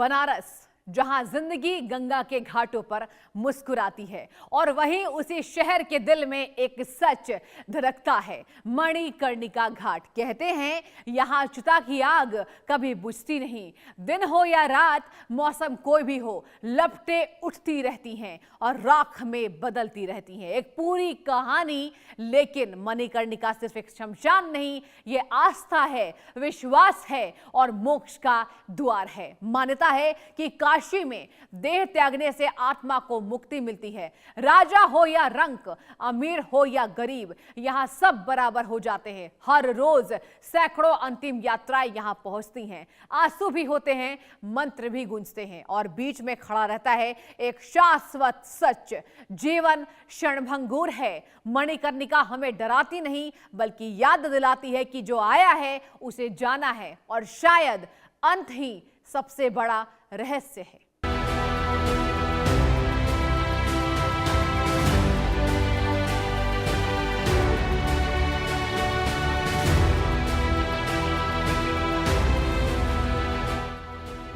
बनारस, जहां जिंदगी गंगा के घाटों पर मुस्कुराती है, और वहीं उसी शहर के दिल में एक सच धड़कता है, मणिकर्णिका घाट। कहते हैं यहां चिता की आग कभी बुझती नहीं, दिन हो या रात, मौसम कोई भी हो, लपटें उठती रहती हैं और राख में बदलती रहती हैं। एक पूरी कहानी। लेकिन मणिकर्णिका सिर्फ एक शमशान नहीं, ये आस्था है, विश्वास है और मोक्ष का द्वार है। मान्यता है कि काशी में देह त्यागने से आत्मा को मुक्ति मिलती है। राजा हो या रंक, अमीर हो या गरीब, यहां सब बराबर हो जाते हैं। हर रोज सैकड़ों अंतिम यात्राएं यहां पहुंचती हैं। आंसू भी होते हैं, मंत्र भी गूंजते हैं, और बीच में खड़ा रहता है एक शाश्वत सच, जीवन क्षणभंगुर है। मणिकर्णिका हमें डराती नहीं, बल्कि याद दिलाती है कि जो आया है उसे जाना है, और शायद अंत ही सबसे बड़ा रहस्य है।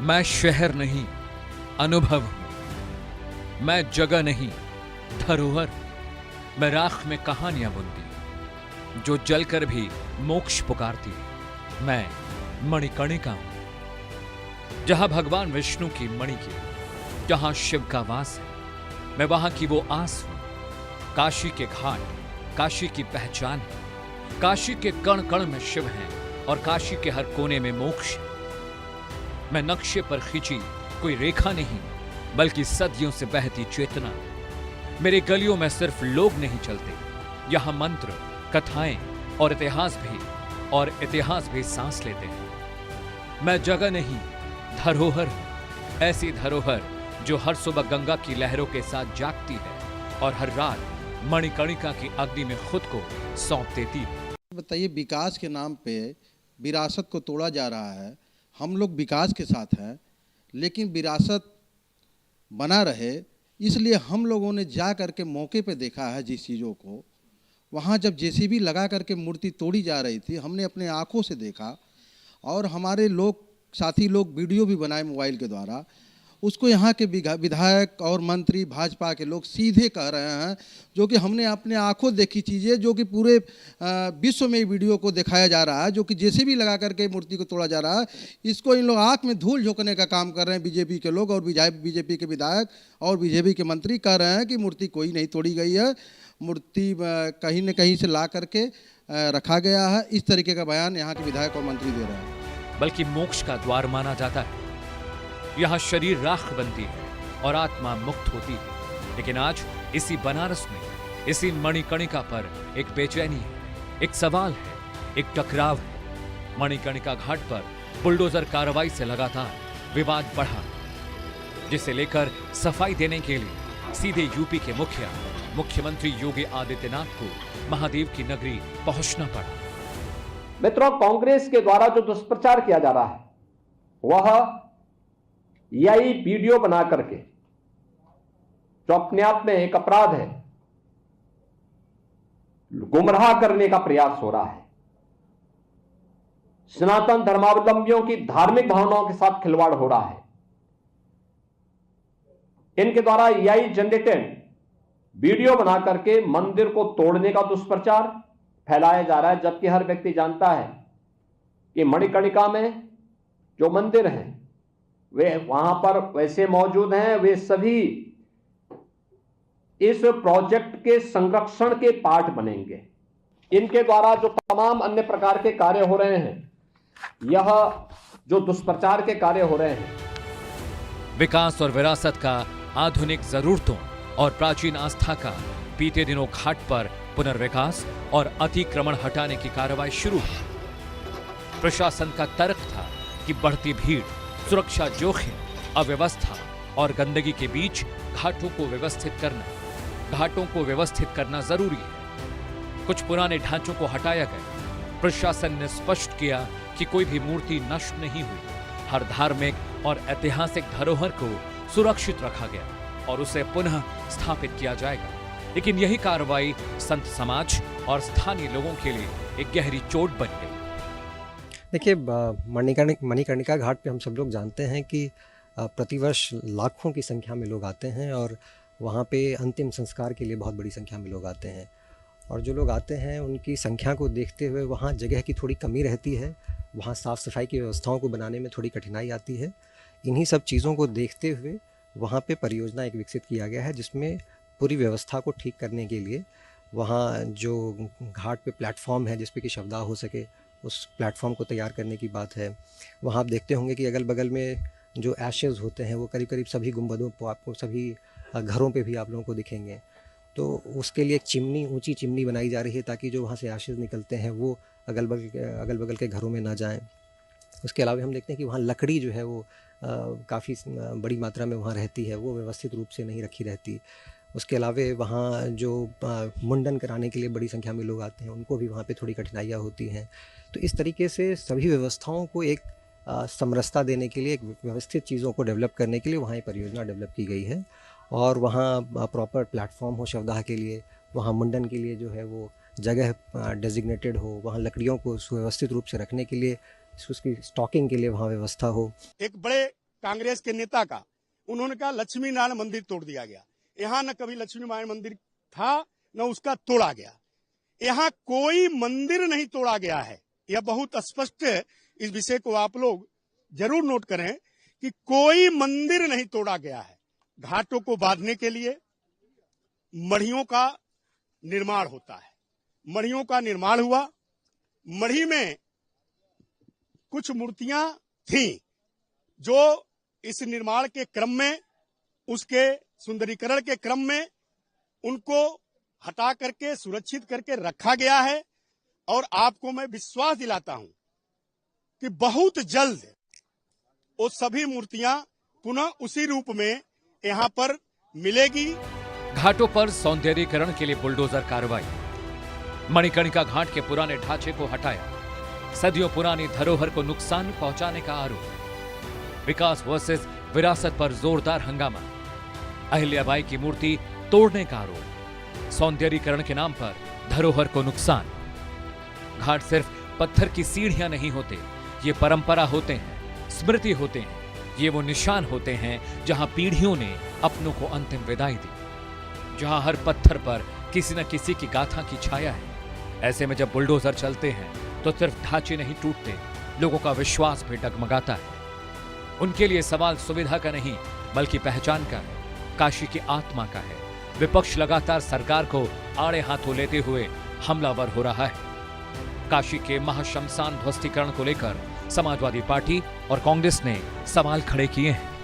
मैं शहर नहीं, अनुभव हूं। मैं जगह नहीं, धरोहर। मैं राख में कहानियां बुनती, जो जलकर भी मोक्ष पुकारती। मैं मणिकर्णिका हूं, जहां भगवान विष्णु की मणि की, जहां शिव का वास है, मैं वहां की वो आस हूं। काशी के घाट काशी की पहचान है। काशी के कण कण में शिव हैं और काशी के हर कोने में मोक्ष है। मैं नक्शे पर खींची कोई रेखा नहीं, बल्कि सदियों से बहती चेतना। मेरी गलियों में सिर्फ लोग नहीं चलते, यहां मंत्र, कथाएं और इतिहास भी सांस लेते हैं। मैं जगह नहीं, धरोहर हूं। ऐसी धरोहर जो हर सुबह गंगा की लहरों के साथ जागती है और हर रात मणिकर्णिका की अग्नि में खुद को सौंप देती है। बताइए, विकास के नाम पे विरासत को तोड़ा जा रहा है। हम लोग विकास के साथ हैं, लेकिन विरासत बना रहे, इसलिए हम लोगों ने जा करके मौके पे देखा है जिस चीज़ों को। वहाँ जब जेसीबी लगा करके मूर्ति तोड़ी जा रही थी, हमने अपने आँखों से देखा, और हमारे साथी लोग वीडियो भी बनाए मोबाइल के द्वारा। उसको यहाँ के विधायक और मंत्री, भाजपा के लोग सीधे कह रहे हैं, जो कि हमने अपने आंखों देखी चीज़ें, जो कि पूरे विश्व में वीडियो को दिखाया जा रहा है, जो कि जेसीबी लगा करके मूर्ति को तोड़ा जा रहा है। इसको इन लोग आँख में धूल झोंकने का काम कर रहे हैं, बीजेपी के लोग और बीजेपी के विधायक और बीजेपी के मंत्री कह रहे हैं कि मूर्ति कोई नहीं तोड़ी गई है, मूर्ति कहीं न कहीं से ला करके रखा गया है। इस तरीके का बयान यहाँ के विधायक और मंत्री दे रहे हैं। बल्कि मोक्ष का द्वार माना जाता है। यहां शरीर राख बनती है और आत्मा मुक्त होती है। लेकिन आज इसी बनारस में, इसी मणिकर्णिका पर एक बेचैनी है, एक सवाल है, एक टकराव है। मणिकर्णिका घाट पर बुलडोजर कार्रवाई से लगातार विवाद बढ़ा, जिसे लेकर सफाई देने के लिए सीधे यूपी के मुख्यमंत्री योगी आदित्यनाथ को महादेव की नगरी पहुंचना पड़ा। मित्रों, कांग्रेस के द्वारा जो दुष्प्रचार किया जा रहा है, वह यही वीडियो बना करके, जो अपने आप में एक अपराध है, गुमराह करने का प्रयास हो रहा है। सनातन धर्मावलंबियों की धार्मिक भावनाओं के साथ खिलवाड़ हो रहा है। इनके द्वारा यही जनरेटेड वीडियो बना करके मंदिर को तोड़ने का दुष्प्रचार फैलाया जा रहा है, जबकि हर व्यक्ति जानता है कि मणिकर्णिका में जो मंदिर हैं वे वहां पर वैसे मौजूद हैं, वे सभी इस प्रोजेक्ट के संरक्षण के पार्ट बनेंगे। इनके द्वारा जो तमाम अन्य प्रकार के कार्य हो रहे हैं, यह जो दुष्प्रचार के कार्य हो रहे हैं, विकास और विरासत का आधुनिक जरूरतों और प्राचीन आस्था का बीते दिनों घाट पर पुनर्विकास और अतिक्रमण हटाने की कार्रवाई शुरू हुई। प्रशासन का तर्क था कि बढ़ती भीड़, सुरक्षा जोखिम, अव्यवस्था और गंदगी के बीच घाटों को व्यवस्थित करना जरूरी है। कुछ पुराने ढांचों को हटाया गया। प्रशासन ने स्पष्ट किया कि कोई भी मूर्ति नष्ट नहीं हुई। हर धार्मिक और ऐतिहासिक धरोहर को सुरक्षित रखा गया और उसे पुनः स्थापित किया जाएगा। लेकिन यही कार्रवाई संत समाज और स्थानीय लोगों के लिए एक गहरी चोट बन गई। देखिए, मणिकर्णिका घाट पे हम सब लोग जानते हैं कि प्रतिवर्ष लाखों की संख्या में लोग आते हैं और वहाँ पे अंतिम संस्कार के लिए बहुत बड़ी संख्या में लोग आते हैं। और जो लोग आते हैं उनकी संख्या को देखते हुए वहाँ जगह की थोड़ी कमी रहती है, वहाँ साफ़ सफाई की व्यवस्थाओं को बनाने में थोड़ी कठिनाई आती है। इन्हीं सब चीज़ों को देखते हुए वहाँ पे परियोजना एक विकसित किया गया है, जिसमें पूरी व्यवस्था को ठीक करने के लिए वहाँ जो घाट पे प्लेटफॉर्म है जिस पे कि शवदाह हो सके, उस प्लेटफॉर्म को तैयार करने की बात है। वहाँ आप देखते होंगे कि अगल बगल में जो एशेज़ होते हैं वो करीब करीब सभी गुंबदों को, आपको सभी घरों पे भी आप लोगों को दिखेंगे। तो उसके लिए एक चिमनी, ऊंची चिमनी बनाई जा रही है ताकि जो वहाँ से एशेज़ निकलते हैं वो अगल बगल के घरों में ना जाएं। उसके अलावा हम देखते हैं कि वहाँ लकड़ी जो है वो काफ़ी बड़ी मात्रा में वहाँ रहती है, वो व्यवस्थित रूप से नहीं रखी रहती। उसके अलावा वहाँ जो मुंडन कराने के लिए बड़ी संख्या में लोग आते हैं, उनको भी वहाँ पे थोड़ी कठिनाइयाँ होती हैं। तो इस तरीके से सभी व्यवस्थाओं को एक समरसता देने के लिए, एक व्यवस्थित चीज़ों को डेवलप करने के लिए वहाँ ये परियोजना डेवलप की गई है। और वहाँ प्रॉपर प्लेटफॉर्म हो शवदाह के लिए, वहाँ मुंडन के लिए जो है वो जगह डेजिग्नेटेड हो, वहाँ लकड़ियों को सुव्यवस्थित रूप से रखने के लिए, उसकी स्टॉकिंग के लिए वहाँ व्यवस्था हो। एक बड़े कांग्रेस के नेता का उन्होंने कहा लक्ष्मी नारायण मंदिर तोड़ दिया गया। यहाँ न कभी लक्ष्मी नारायण मंदिर था न उसका तोड़ा गया। यहाँ कोई मंदिर नहीं तोड़ा गया है, यह बहुत स्पष्ट है। इस विषय को आप लोग जरूर नोट करें कि कोई मंदिर नहीं तोड़ा गया है। घाटों को बांधने के लिए मढ़ियों का निर्माण होता है। मढ़ियों का निर्माण हुआ। मढ़ी में कुछ मूर्तियां थीं जो इस निर्माण के क्रम में, उसके सुंदरीकरण के क्रम में उनको हटा करके सुरक्षित करके रखा गया है। और आपको मैं विश्वास दिलाता हूं कि बहुत जल्द वो सभी मूर्तियां पुनः उसी रूप में यहाँ पर मिलेगी। घाटों पर सौंदर्यीकरण के लिए बुलडोजर कार्रवाई। मणिकर्णिका घाट के पुराने ढांचे को हटाया। सदियों पुरानी धरोहर को नुकसान पहुंचाने का आरोप। विकास वर्सेस विरासत पर जोरदार हंगामा। अहिल्याबाई की मूर्ति तोड़ने का आरोप। सौंदर्यीकरण के नाम पर धरोहर को नुकसान। घाट सिर्फ पत्थर की सीढ़ियां नहीं होते, ये परंपरा होते हैं, स्मृति होते हैं। ये वो निशान होते हैं जहां पीढ़ियों ने अपनों को अंतिम विदाई दी, जहां हर पत्थर पर किसी न किसी की गाथा की छाया है। ऐसे में जब बुलडोजर चलते हैं तो सिर्फ ढांचे नहीं टूटते, लोगों का विश्वास भी डगमगाता है। उनके लिए सवाल सुविधा का नहीं बल्कि पहचान का है, काशी की आत्मा का है। विपक्ष लगातार सरकार को आड़े हाथों लेते हुए हमलावर हो रहा है। काशी के महाशमशान ध्वस्तीकरण को लेकर समाजवादी पार्टी और कांग्रेस ने सवाल खड़े किए हैं।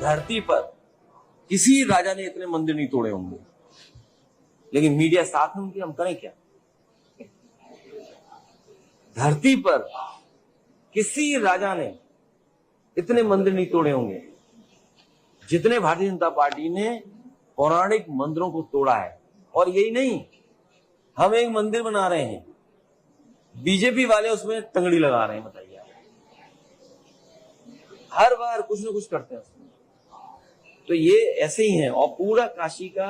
धरती पर किसी राजा ने इतने मंदिर नहीं तोड़े होंगे, लेकिन मीडिया साथ में उनके, हम करें क्या? धरती पर किसी राजा ने इतने मंदिर नहीं तोड़े होंगे जितने भारतीय जनता पार्टी ने पौराणिक मंदिरों को तोड़ा है। और यही नहीं, हम एक मंदिर बना रहे हैं, बीजेपी वाले उसमें तंगड़ी लगा रहे हैं। बताइए, हर बार कुछ ना कुछ करते हैं उसमें। तो ये ऐसे ही है और पूरा काशी का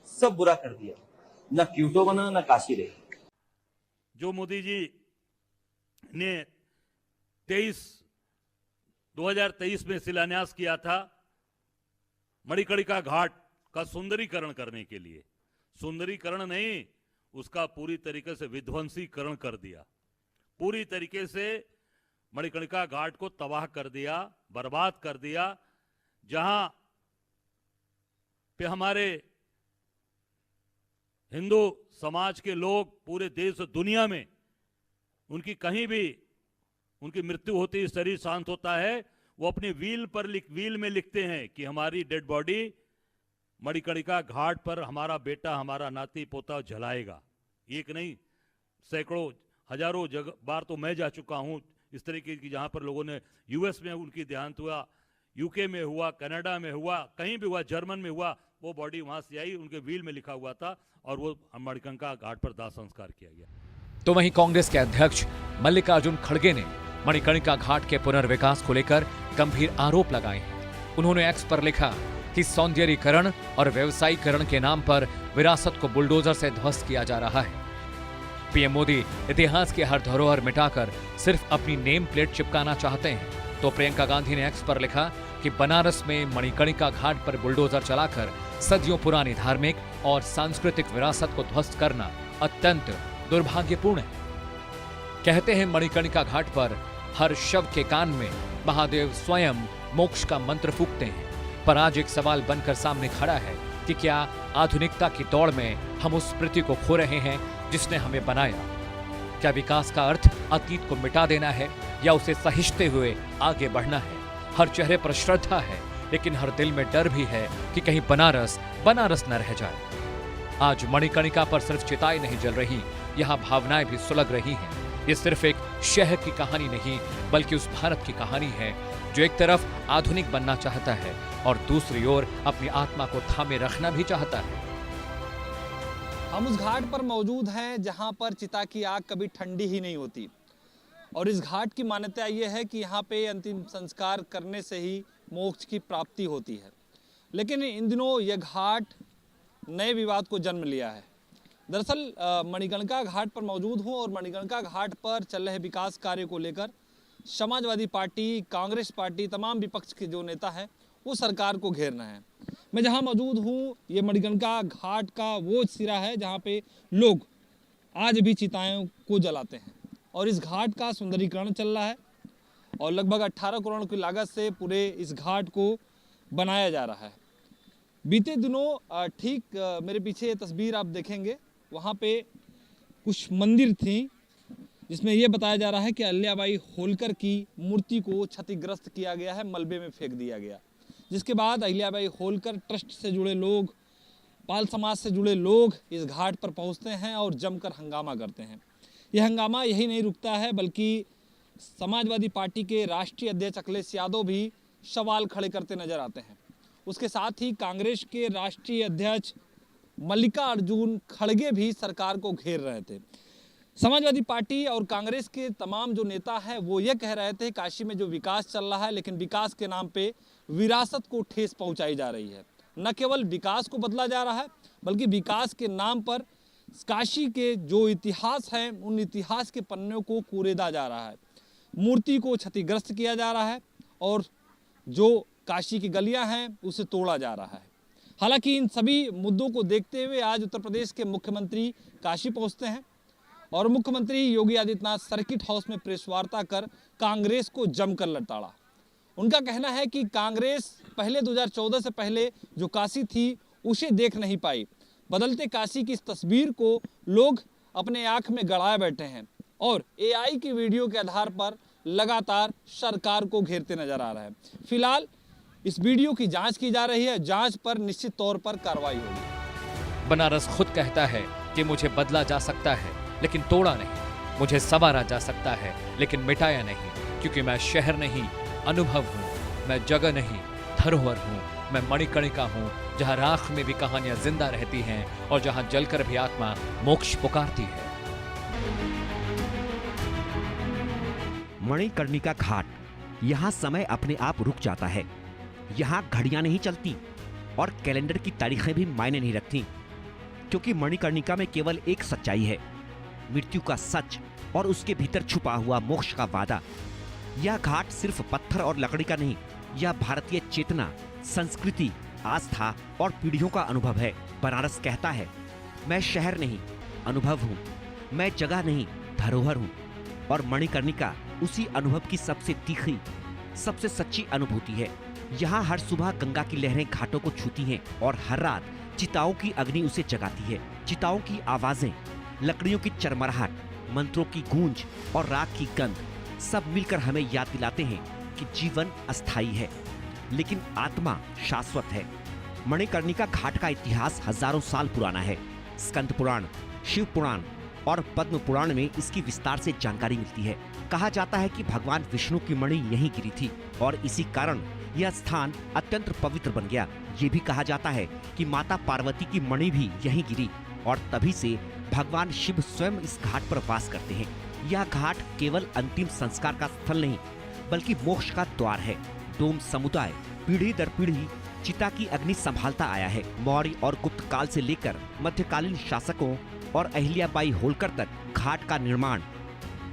सब बुरा कर दिया। ना क्यूटो बना ना काशी रही। जो मोदी जी ने 2023 में शिलान्यास किया था मणिकर्णिका घाट का सुंदरीकरण करने के लिए, सुंदरीकरण नहीं, उसका पूरी तरीके से विध्वंसीकरण कर दिया। पूरी तरीके से मणिकर्णिका घाट को तबाह कर दिया, बर्बाद कर दिया। जहां पे हमारे हिंदू समाज के लोग पूरे देश और दुनिया में उनकी कहीं भी उनकी मृत्यु होती है, शरीर शांत होता है, वो अपनी व्हील में लिखते हैं कि हमारी डेड बॉडी मणिकर्णिका घाट पर हमारा बेटा, हमारा नाती पोता जलाएगा। एक नहीं, सैकड़ों हजारों बार तो मैं जा चुका हूं इस तरीके की, जहां पर लोगों ने यूएस में उनकी देहांत हुआ, यूके में हुआ, कनाडा में हुआ, कहीं भी हुआ, जर्मन में हुआ, वो बॉडी वहां से आई, उनके व्हील में लिखा हुआ था और वो मणिकर्णिका घाट पर दाह संस्कार किया गया। तो वहीं कांग्रेस के अध्यक्ष मल्लिकार्जुन खड़गे ने मणिकर्णिका घाट के पुनर्विकास को लेकर गंभीर आरोप लगाए हैं। उन्होंने एक्स पर लिखा कि सौंदर्यीकरण और व्यवसायीकरण के नाम पर विरासत को बुलडोजर से ध्वस्त किया जा रहा है। पीएम मोदी इतिहास की हर धरोहर मिटाकर सिर्फ अपनी नेम प्लेट चिपकाना चाहते हैं। तो प्रियंका गांधी ने एक्स पर लिखा कि बनारस में मणिकर्णिका घाट पर बुलडोजर चलाकर सदियों पुरानी धार्मिक और सांस्कृतिक विरासत को ध्वस्त करना अत्यंत दुर्भाग्यपूर्ण है। कहते हैं मणिकर्णिका घाट पर हर शव के कान में महादेव स्वयं मोक्ष का मंत्र फूंकते हैं। पर आज एक सवाल बनकर सामने खड़ा है कि क्या आधुनिकता की दौड़ में हम उस स्मृति को खो रहे हैं जिसने हमें बनाया? क्या विकास का अर्थ अतीत को मिटा देना है या उसे सहिष्ठुते हुए आगे बढ़ना है? हर चेहरे पर श्रद्धा है, लेकिन हर दिल में डर भी है कि कहीं बनारस बनारस न रह जाए। आज मणिकर्णिका पर सिर्फ चिताएं नहीं जल रही, यहाँ भावनाएं भी सुलग रही हैं। ये सिर्फ एक शहर की कहानी नहीं, बल्कि उस भारत की कहानी है जो एक तरफ आधुनिक बनना चाहता है और दूसरी ओर अपनी आत्मा को थामे रखना भी चाहता है। हम उस घाट पर मौजूद हैं जहां पर चिता की आग कभी ठंडी ही नहीं होती, और इस घाट की मान्यता यह है कि यहाँ पे अंतिम संस्कार करने से ही मोक्ष की प्राप्ति होती है। लेकिन इन दिनों यह घाट नए विवाद को जन्म लिया है। दरअसल मणिकर्णिका घाट पर मौजूद हूँ और मणिकर्णिका घाट पर चल रहे विकास कार्य को लेकर समाजवादी पार्टी, कांग्रेस पार्टी, तमाम विपक्ष के जो नेता हैं वो सरकार को घेर रहे हैं। मैं जहां मौजूद हूं, ये मणिकर्णिका घाट का वो सिरा है जहां पे लोग आज भी चिताएं को जलाते हैं और इस घाट का सुंदरीकरण चल रहा है और लगभग 18 करोड़ की लागत से पूरे इस घाट को बनाया जा रहा है। बीते दिनों ठीक मेरे पीछे ये तस्वीर आप देखेंगे, वहाँ पे कुछ मंदिर थी जिसमें यह बताया जा रहा है कि अहिल्याबाई होलकर की मूर्ति को क्षतिग्रस्त किया गया है, मलबे में फेंक दिया गया, जिसके बाद अहिल्याबाई होलकर ट्रस्ट से जुड़े लोग, पाल समाज से जुड़े लोग इस घाट पर पहुंचते हैं और जमकर हंगामा करते हैं। यह हंगामा यही नहीं रुकता है, बल्कि समाजवादी पार्टी के राष्ट्रीय अध्यक्ष अखिलेश यादव भी सवाल खड़े करते नजर आते हैं। उसके साथ ही कांग्रेस के राष्ट्रीय अध्यक्ष मल्लिकार्जुन खड़गे भी सरकार को घेर रहे थे। समाजवादी पार्टी और कांग्रेस के तमाम जो नेता हैं वो ये कह रहे थे काशी में जो विकास चल रहा है, लेकिन विकास के नाम पे विरासत को ठेस पहुंचाई जा रही है। न केवल विकास को बदला जा रहा है, बल्कि विकास के नाम पर काशी के जो इतिहास हैं उन इतिहास के पन्नों को कुरेदा जा रहा है, मूर्ति को क्षतिग्रस्त किया जा रहा है और जो काशी की गलियां हैं उसे तोड़ा जा रहा है। हालांकि इन सभी मुद्दों को देखते हुए आज उत्तर प्रदेश के मुख्यमंत्री काशी पहुंचते हैं और मुख्यमंत्री योगी आदित्यनाथ सर्किट हाउस में प्रेस वार्ता कर कांग्रेस को जमकर लताड़ा। उनका कहना है कि कांग्रेस पहले 2014 से पहले जो काशी थी उसे देख नहीं पाई, बदलते काशी की इस तस्वीर को लोग अपने आंख में गड़ाए बैठे हैं और एआई की वीडियो के आधार पर लगातार सरकार को घेरते नजर आ रहे हैं। फिलहाल इस वीडियो की जांच की जा रही है, जांच पर निश्चित तौर पर कार्रवाई होगी। बनारस खुद कहता है कि मुझे बदला जा सकता है लेकिन तोड़ा नहीं, मुझे संवारा जा सकता है लेकिन मिटाया नहीं, क्योंकि मैं शहर नहीं अनुभव हूँ, मैं जगह नहीं धरोहर हूँ, मैं मणिकर्णिका हूँ जहाँ राख में भी कहानियां जिंदा रहती हैं और जहाँ जलकर भी आत्मा मोक्ष पुकारती है। मणिकर्णिका घाट, यहाँ समय अपने आप रुक जाता है। यहाँ घड़ियां नहीं चलती और कैलेंडर की तारीखें भी मायने नहीं रखती, क्योंकि मणिकर्णिका में केवल एक सच्चाई है, मृत्यु का सच और उसके भीतर छुपा हुआ मोक्ष का वादा। यह घाट सिर्फ पत्थर और लकड़ी का नहीं, यह भारतीय चेतना, संस्कृति, आस्था और पीढ़ियों का अनुभव है। बनारस कहता है, मैं शहर नहीं अनुभव हूँ, मैं जगह नहीं धरोहर हूँ, और मणिकर्णिका उसी अनुभव की सबसे तीखी, सबसे सच्ची अनुभूति है। यहाँ हर सुबह गंगा की लहरें घाटों को छूती हैं और हर रात चिताओं की अग्नि उसे जगाती है। चिताओं की आवाजें, लकड़ियों की चरमराहट, मंत्रों की गूंज और राख की गंध सब मिलकर हमें याद दिलाते हैं कि जीवन अस्थायी है लेकिन आत्मा शाश्वत है। मणिकर्णिका घाट का इतिहास हजारों साल पुराना है। स्कंद पुराण, शिव पुराण और पद्म पुराण में इसकी विस्तार से जानकारी मिलती है। कहा जाता है कि भगवान विष्णु की मणि यहीं गिरी थी और इसी कारण यह स्थान अत्यंत पवित्र बन गया। ये भी कहा जाता है कि माता पार्वती की मणि भी यहीं गिरी और तभी से भगवान शिव स्वयं इस घाट पर वास करते हैं। यह घाट केवल अंतिम संस्कार का स्थल नहीं, बल्कि मोक्ष का द्वार है। डोम समुदाय पीढ़ी दर पीढ़ी चिता की अग्नि संभालता आया है। मौर्य और गुप्त काल से लेकर मध्यकालीन शासकों और अहिल्याबाई होलकर तक घाट का निर्माण,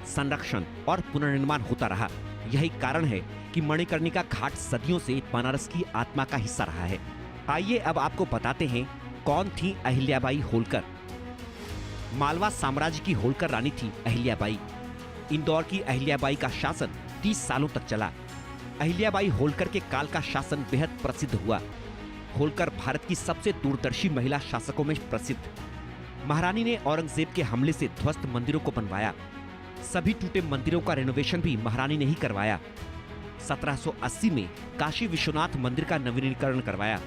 संरक्षण और पुनर्निर्माण होता रहा। यही कारण है कि मणिकर्णिका घाट सदियों से बनारस की आत्मा का हिस्सा रहा है। आइए अब आपको बताते हैं कौन थी अहिल्याबाई होलकर। मालवा साम्राज्य की होलकर रानी थी अहिल्याबाई। इंदौर की अहिल्याबाई का शासन 30 सालों तक चला। अहिल्याबाई होलकर के काल का शासन बेहद प्रसिद्ध हुआ। होलकर भारत की सबसे दूरदर्शी महिला शासकों में प्रसिद्ध। महारानी ने औरंगजेब के हमले से ध्वस्त मंदिरों को बनवाया। सभी टूटे मंदिरों का रेनोवेशन भी महारानी ने ही करवाया। 1780 में काशी विश्वनाथ मंदिर का नवीनीकरण करवाया।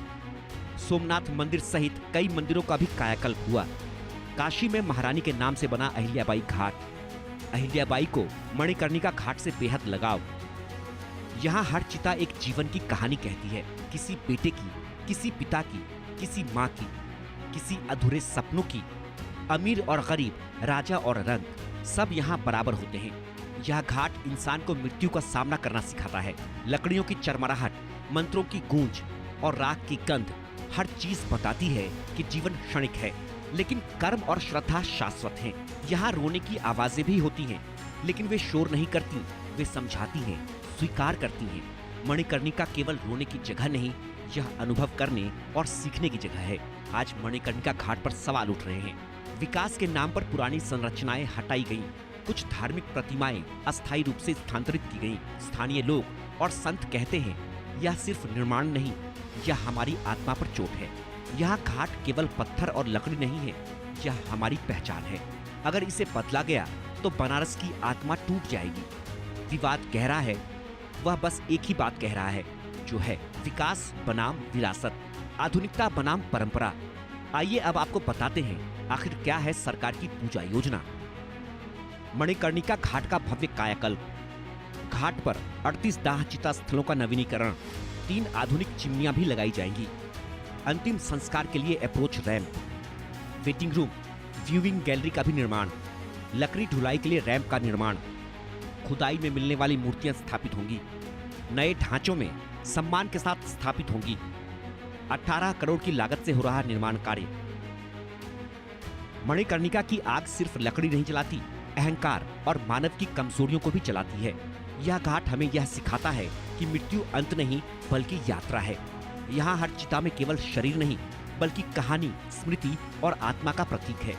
सोमनाथ मंदिर सहित कई मंदिरों का भी कायाकल्प हुआ। काशी में महारानी के नाम से बना अहिल्याबाई घाट। अहिल्याबाई को मणिकर्णिका घाट से बेहद लगाव। यहाँ हर चिता एक जीवन की कहानी कहती है, किसी बेटे की, किसी पिता की, किसी माँ की, किसी अधूरे सपनों की। अमीर और गरीब, राजा और रंक, सब यहाँ बराबर होते हैं। यह घाट इंसान को मृत्यु का सामना करना सिखाता है। लकड़ियों की चरमराहट, मंत्रों की गूंज और राख की गंध हर चीज बताती है कि जीवन क्षणिक है, लेकिन कर्म और श्रद्धा शाश्वत हैं। यहाँ रोने की आवाजें भी होती हैं, लेकिन वे शोर नहीं करती, वे समझाती हैं, स्वीकार करती हैं। मणिकर्णिका केवल रोने की जगह नहीं, यह अनुभव करने और सीखने की जगह है। आज मणिकर्णिका घाट पर सवाल उठ रहे हैं। विकास के नाम पर पुरानी संरचनाएं हटाई गईं, कुछ धार्मिक प्रतिमाएं अस्थायी रूप से स्थानांतरित की गईं। स्थानीय लोग और संत कहते हैं, यह सिर्फ निर्माण नहीं, यह हमारी आत्मा पर चोट है। यह घाट केवल पत्थर और लकड़ी नहीं है, यह हमारी पहचान है। अगर इसे बदला गया तो बनारस की आत्मा टूट जाएगी। विवाद गहरा है, वह बस एक ही बात कह रहा है, जो है विकास बनाम विरासत, आधुनिकता बनाम परंपरा। आइए अब आपको बताते हैं आखिर क्या है सरकार की पूजा योजना। मणिकर्णिका घाट का भव्य कायाकल्प। घाट पर 38 दाह चिता स्थलों का नवीनीकरण, 3 आधुनिक चिमनियां भी लगाई जाएंगी। अंतिम संस्कार के लिए approach ramp, waiting room, viewing gallery का भी निर्माण, लकड़ी ढुलाई के लिए रैंप का निर्माण, खुदाई में मिलने वाली मूर्तियां स्थापित होंगी, नए ढांचों में सम्मान के साथ स्थापित होंगी। 18 करोड़ की लागत से हो रहा निर्माण कार्य। मणिकर्णिका की आग सिर्फ लकड़ी नहीं जलाती, अहंकार और मानव की कमजोरियों को भी जलाती है। यह घाट हमें यह सिखाता है कि मृत्यु अंत नहीं बल्कि यात्रा है। यहाँ हर चिता में केवल शरीर नहीं बल्कि कहानी, स्मृति और आत्मा का प्रतीक है।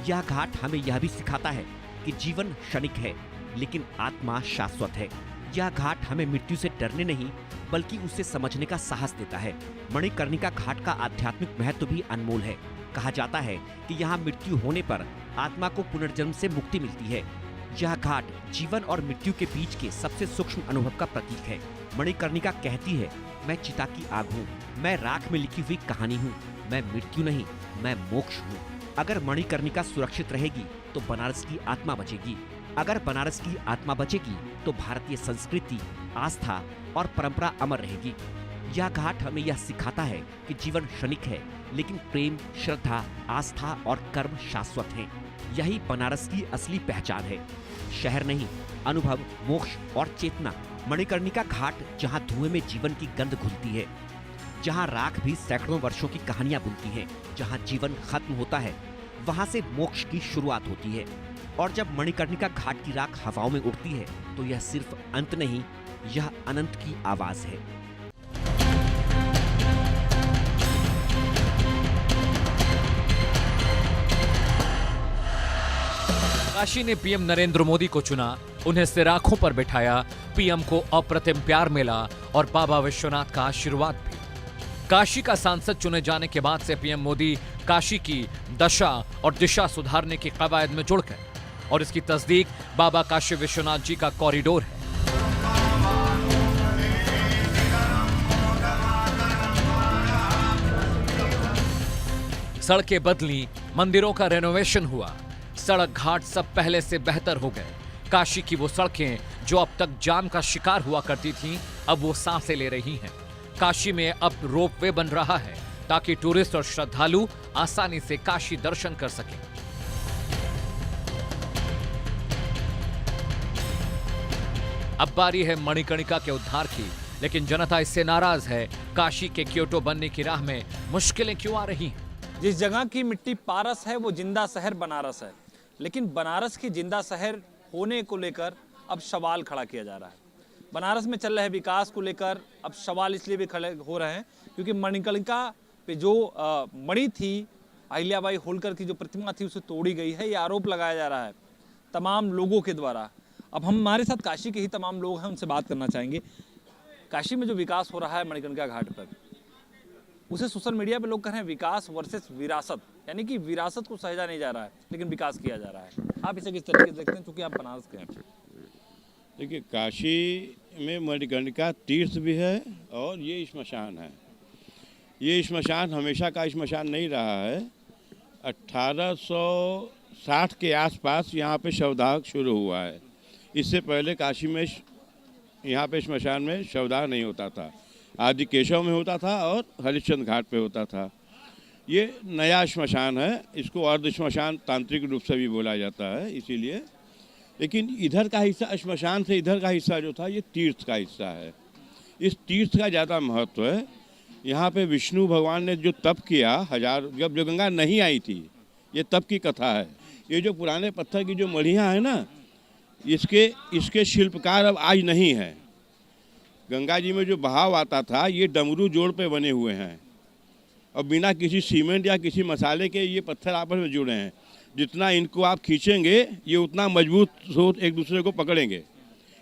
यह घाट हमें यह भी सिखाता है कि जीवन क्षणिक है लेकिन आत्मा शाश्वत है। यह घाट हमें मृत्यु से डरने नहीं बल्कि उसे समझने का साहस देता है। मणिकर्णिका घाट का आध्यात्मिक महत्व भी अनमोल है। कहा जाता है कि यहाँ मृत्यु होने पर आत्मा को पुनर्जन्म से मुक्ति मिलती है। यह घाट जीवन और मृत्यु के बीच के सबसे सूक्ष्म अनुभव का प्रतीक है। मणिकर्णिका कहती है, मैं चिता की आग हूँ, मैं राख में लिखी हुई कहानी हूँ, मैं मृत्यु नहीं, मैं मोक्ष हूँ। अगर मणिकर्णिका सुरक्षित रहेगी तो बनारस की आत्मा बचेगी। अगर बनारस की आत्मा बचेगी तो भारतीय संस्कृति, आस्था और परंपरा अमर रहेगी। यह घाट हमें यह सिखाता है कि जीवन क्षणिक है लेकिन प्रेम, श्रद्धा, आस्था और कर्म शाश्वत हैं। यही बनारस की असली पहचान है। शहर नहीं, अनुभव, मोक्ष और चेतना। मणिकर्णिका घाट जहाँ धुएं में जीवन की गंध घुलती है, जहाँ राख भी सैकड़ों वर्षों की कहानियां बुनती है, जहाँ जीवन खत्म होता है वहाँ से मोक्ष की शुरुआत होती है। और जब मणिकर्णिका घाट की राख हवाओं में उड़ती है तो यह सिर्फ अंत नहीं, यह अनंत की आवाज है। काशी ने पीएम नरेंद्र मोदी को चुना, उन्हें सिर आंखों पर बिठाया, पीएम को अप्रतिम प्यार मिला और बाबा विश्वनाथ का आशीर्वाद भी। काशी का सांसद चुने जाने के बाद से पीएम मोदी काशी की दशा और दिशा सुधारने की कवायद में जुड़ गए और इसकी तस्दीक बाबा काशी विश्वनाथ जी का कॉरिडोर है। सड़कें बदली, मंदिरों का रेनोवेशन हुआ, सड़क घाट सब पहले से बेहतर हो गए। काशी की वो सड़कें जो अब तक जाम का शिकार हुआ करती थीं, अब वो सांसें ले रही हैं। काशी में अब रोपवे बन रहा है ताकि टूरिस्ट और श्रद्धालु आसानी से काशी दर्शन कर सकें। अब बारी है मणिकर्णिका के उद्धार की, लेकिन जनता इससे नाराज है। काशी के क्योटो बनने की राह में मुश्किलें क्यों आ रही हैं? जिस जगह की मिट्टी पारस है वो जिंदा शहर बनारस है, लेकिन बनारस की जिंदा शहर होने को लेकर अब सवाल खड़ा किया जा रहा है। बनारस में चल रहे विकास को लेकर अब सवाल इसलिए भी खड़े हो रहे हैं क्योंकि मणिकर्णिका पे जो मणि थी, अहिल्याबाई होलकर की जो प्रतिमा थी, उसे तोड़ी गई है। ये आरोप लगाया जा रहा है तमाम लोगों के द्वारा। अब हम हमारे साथ काशी के ही तमाम लोग हैं, उनसे बात करना चाहेंगे। काशी में जो विकास हो रहा है मणिकर्णिका घाट पर, उसे सोशल मीडिया पे लोग कह रहे हैं विकास वर्सेस विरासत, यानी कि विरासत को सहेजा नहीं जा रहा है लेकिन विकास किया जा रहा है। आप इसे किस तरीके से देखते हैं, क्योंकि आप बनारस के हैं? देखिए, काशी में मणिकर्णिका तीर्थ भी है और ये श्मशान है। ये श्मशान हमेशा का श्मशान नहीं रहा है। 1860 के आसपास यहाँ पे शवदाह शुरू हुआ है। इससे पहले काशी में यहाँ पे श्मशान में शवदाह नहीं होता था। आदि केशव में होता था और हरिश्चंद्र घाट पे होता था। ये नया श्मशान है, इसको अर्ध श्मशान तांत्रिक रूप से भी बोला जाता है इसीलिए। लेकिन इधर का हिस्सा, श्मशान से इधर का हिस्सा जो था, ये तीर्थ का हिस्सा है। इस तीर्थ का ज़्यादा महत्व है। यहाँ पे विष्णु भगवान ने जो तप किया, जब जो गंगा नहीं आई थी, ये तप की कथा है। ये जो पुराने पत्थर की जो मढ़ियाँ हैं ना, इसके शिल्पकार अब आज नहीं है। गंगा जी में जो बहाव आता था, ये डमरू जोड़ पे बने हुए हैं और बिना किसी सीमेंट या किसी मसाले के ये पत्थर आपस में जुड़े हैं। जितना इनको आप खींचेंगे, ये उतना मजबूत हो, एक दूसरे को पकड़ेंगे।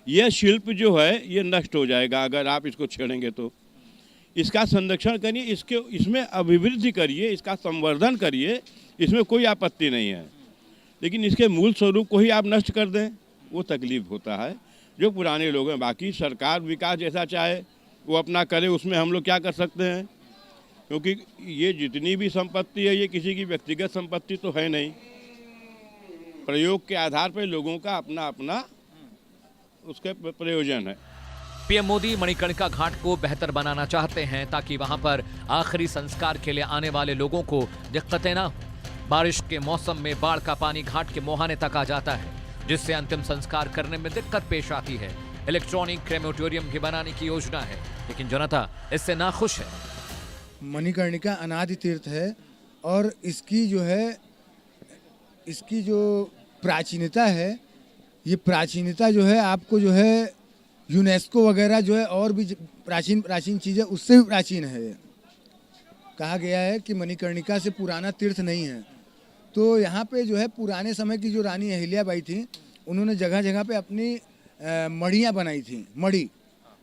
यह शिल्प जो है ये नष्ट हो जाएगा अगर आप इसको छेड़ेंगे तो। इसका संरक्षण करिए, इसमें अभिवृद्धि करिए, इसका संवर्धन करिए, इसमें कोई आपत्ति नहीं है। लेकिन इसके मूल स्वरूप को ही आप नष्ट कर दें, वो तकलीफ होता है जो पुराने लोग हैं। बाकी सरकार विकास जैसा चाहे वो अपना करे, उसमें हम लोग क्या कर सकते हैं, क्योंकि ये जितनी भी संपत्ति है ये किसी की व्यक्तिगत संपत्ति तो है नहीं। प्रयोग के आधार पर लोगों का अपना अपना उसके प्रयोजन है। पीएम मोदी मणिकर्णिका घाट को बेहतर बनाना चाहते हैं ताकि वहां पर आखिरी संस्कार के लिए आने वाले लोगों को दिक्कतें ना हो। बारिश के मौसम में बाढ़ का पानी घाट के मुहाने तक आ जाता है, जिससे अंतिम संस्कार करने में दिक्कत पेश आती है। इलेक्ट्रॉनिक क्रेमेटोरियम भी बनाने की योजना है, लेकिन जनता इससे नाखुश है। मणिकर्णिका अनादि तीर्थ है और इसकी जो प्राचीनता है, ये प्राचीनता जो है आपको जो है यूनेस्को वगैरह जो है और भी प्राचीन चीज़ें उससे भी प्राचीन है। कहा गया है कि मणिकर्णिका से पुराना तीर्थ नहीं है। तो यहाँ पे जो है पुराने समय की जो रानी अहिल्याबाई थी, उन्होंने जगह जगह पे अपनी मढ़ियाँ बनाई थी। मढ़ी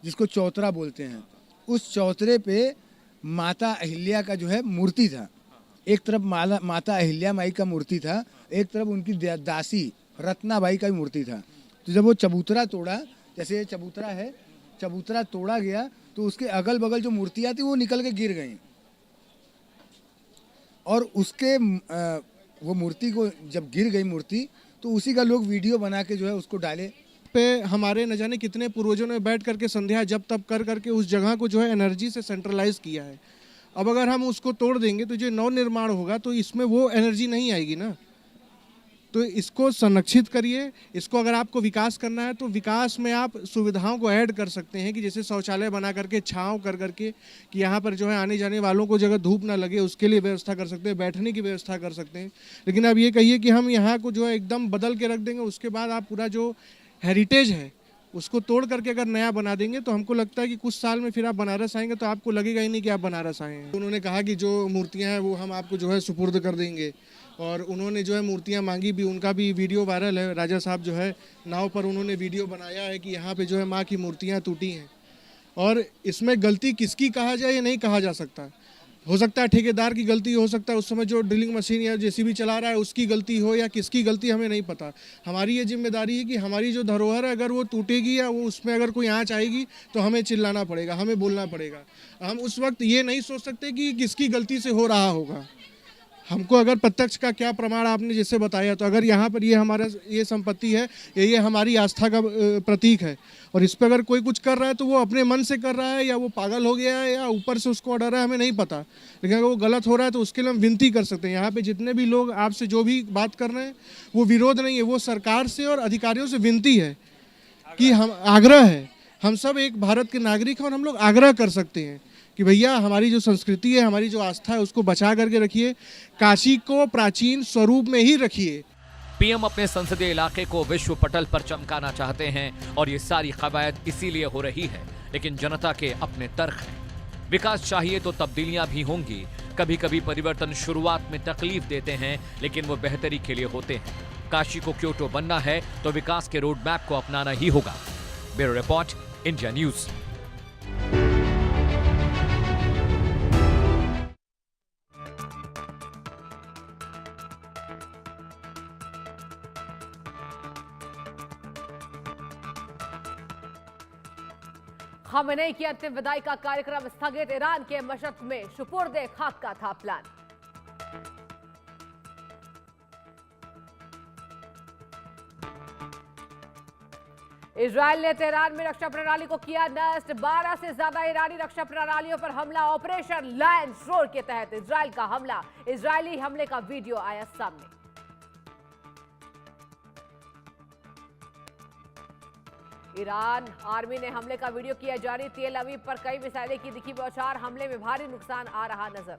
जिसको चौतरा बोलते हैं, उस चौतरे पे माता अहिल्या का जो है मूर्ति था। एक तरफ माता अहिल्या माई का मूर्ति था, एक तरफ उनकी दासी रत्नाबाई का भी मूर्ति था। तो जब वो चबूतरा तोड़ा, जैसे चबूतरा है, चबूतरा तोड़ा गया तो उसके अगल बगल जो मूर्तियाँ थी वो निकल के गिर गई और उसके वो मूर्ति को जब गिर गई मूर्ति, तो उसी का लोग वीडियो बना के जो है उसको डाले। पे हमारे न जाने कितने पूर्वजों ने बैठ करके संध्या जप तप कर करके उस जगह को जो है एनर्जी से सेंट्रलाइज किया है। अब अगर हम उसको तोड़ देंगे तो जो नव निर्माण होगा तो इसमें वो एनर्जी नहीं आएगी ना। तो इसको संरक्षित करिए। इसको अगर आपको विकास करना है तो विकास में आप सुविधाओं को ऐड कर सकते हैं कि जैसे शौचालय बना करके छांव कर करके कि यहाँ पर जो है आने जाने वालों को जगह धूप ना लगे, उसके लिए व्यवस्था कर सकते हैं, बैठने की व्यवस्था कर सकते हैं। लेकिन अब ये कहिए कि हम यहाँ को जो है एकदम बदल के रख देंगे, उसके बाद आप पूरा जो हेरिटेज है उसको तोड़ करके अगर नया बना देंगे तो हमको लगता है कि कुछ साल में फिर आप बनारस आएंगे तो आपको लगेगा ही नहीं कि आप बनारस आए हैं। उन्होंने कहा कि जो मूर्तियाँ हैं वो हम आपको जो है सुपुर्द कर देंगे और उन्होंने जो है मूर्तियां मांगी भी, उनका भी वीडियो वायरल है। राजा साहब जो है नाव पर उन्होंने वीडियो बनाया है कि यहाँ पे जो है माँ की मूर्तियां टूटी हैं और इसमें गलती किसकी कहा जाए ये नहीं कहा जा सकता। हो सकता है ठेकेदार की गलती हो सकता है, उस समय जो ड्रिलिंग मशीन या जेसीबी चला रहा है उसकी गलती हो या किसकी गलती हमें नहीं पता। हमारी ये जिम्मेदारी है कि हमारी जो धरोहर है अगर वो टूटेगी या वो उसमें अगर कोई आँच आएगी तो हमें चिल्लाना पड़ेगा, हमें बोलना पड़ेगा। हम उस वक्त ये नहीं सोच सकते कि किसकी गलती से हो रहा होगा। हमको अगर प्रत्यक्ष का क्या प्रमाण आपने जैसे बताया, तो अगर यहाँ पर ये हमारा ये संपत्ति है, ये हमारी आस्था का प्रतीक है और इस पर अगर कोई कुछ कर रहा है तो वो अपने मन से कर रहा है या वो पागल हो गया है या ऊपर से उसको ऑर्डर है, हमें नहीं पता। लेकिन अगर वो गलत हो रहा है तो उसके लिए हम विनती कर सकते हैं। यहाँ पे जितने भी लोग आपसे जो भी बात कर रहे हैं वो विरोध नहीं है, वो सरकार से और अधिकारियों से विनती है कि हम आग्रह है, हम सब एक भारत के नागरिक हैं और हम लोग आग्रह कर सकते हैं कि भैया हमारी जो संस्कृति है, हमारी जो आस्था है उसको बचा करके रखिए, काशी को प्राचीन स्वरूप में ही रखिए। पीएम अपने संसदीय इलाके को विश्व पटल पर चमकाना चाहते हैं और ये सारी कवायद इसीलिए हो रही है, लेकिन जनता के अपने तर्क हैं। विकास चाहिए तो तब्दीलियां भी होंगी। कभी कभी परिवर्तन शुरुआत में तकलीफ देते हैं, लेकिन वो बेहतरी के लिए होते हैं। काशी को क्योटो बनना है तो विकास के रोड मैप को अपनाना ही होगा। Bureau report, India news. Khamenei की अंतिम विदाई का कार्यक्रम स्थगित। ईरान के मशहद में सुपुर्दे खाक का था प्लान। इजरायल ने तेहरान में रक्षा प्रणाली को किया नष्ट। 12 से ज्यादा ईरानी रक्षा प्रणालियों पर हमला। ऑपरेशन लायन रोड के तहत इजरायल का हमला। इजरायली हमले का वीडियो आया सामने। ईरान आर्मी ने हमले का वीडियो किया जारी। तेल अवीव पर कई मिसाइलें की दिखी बौछार। हमले में भारी नुकसान आ रहा नजर।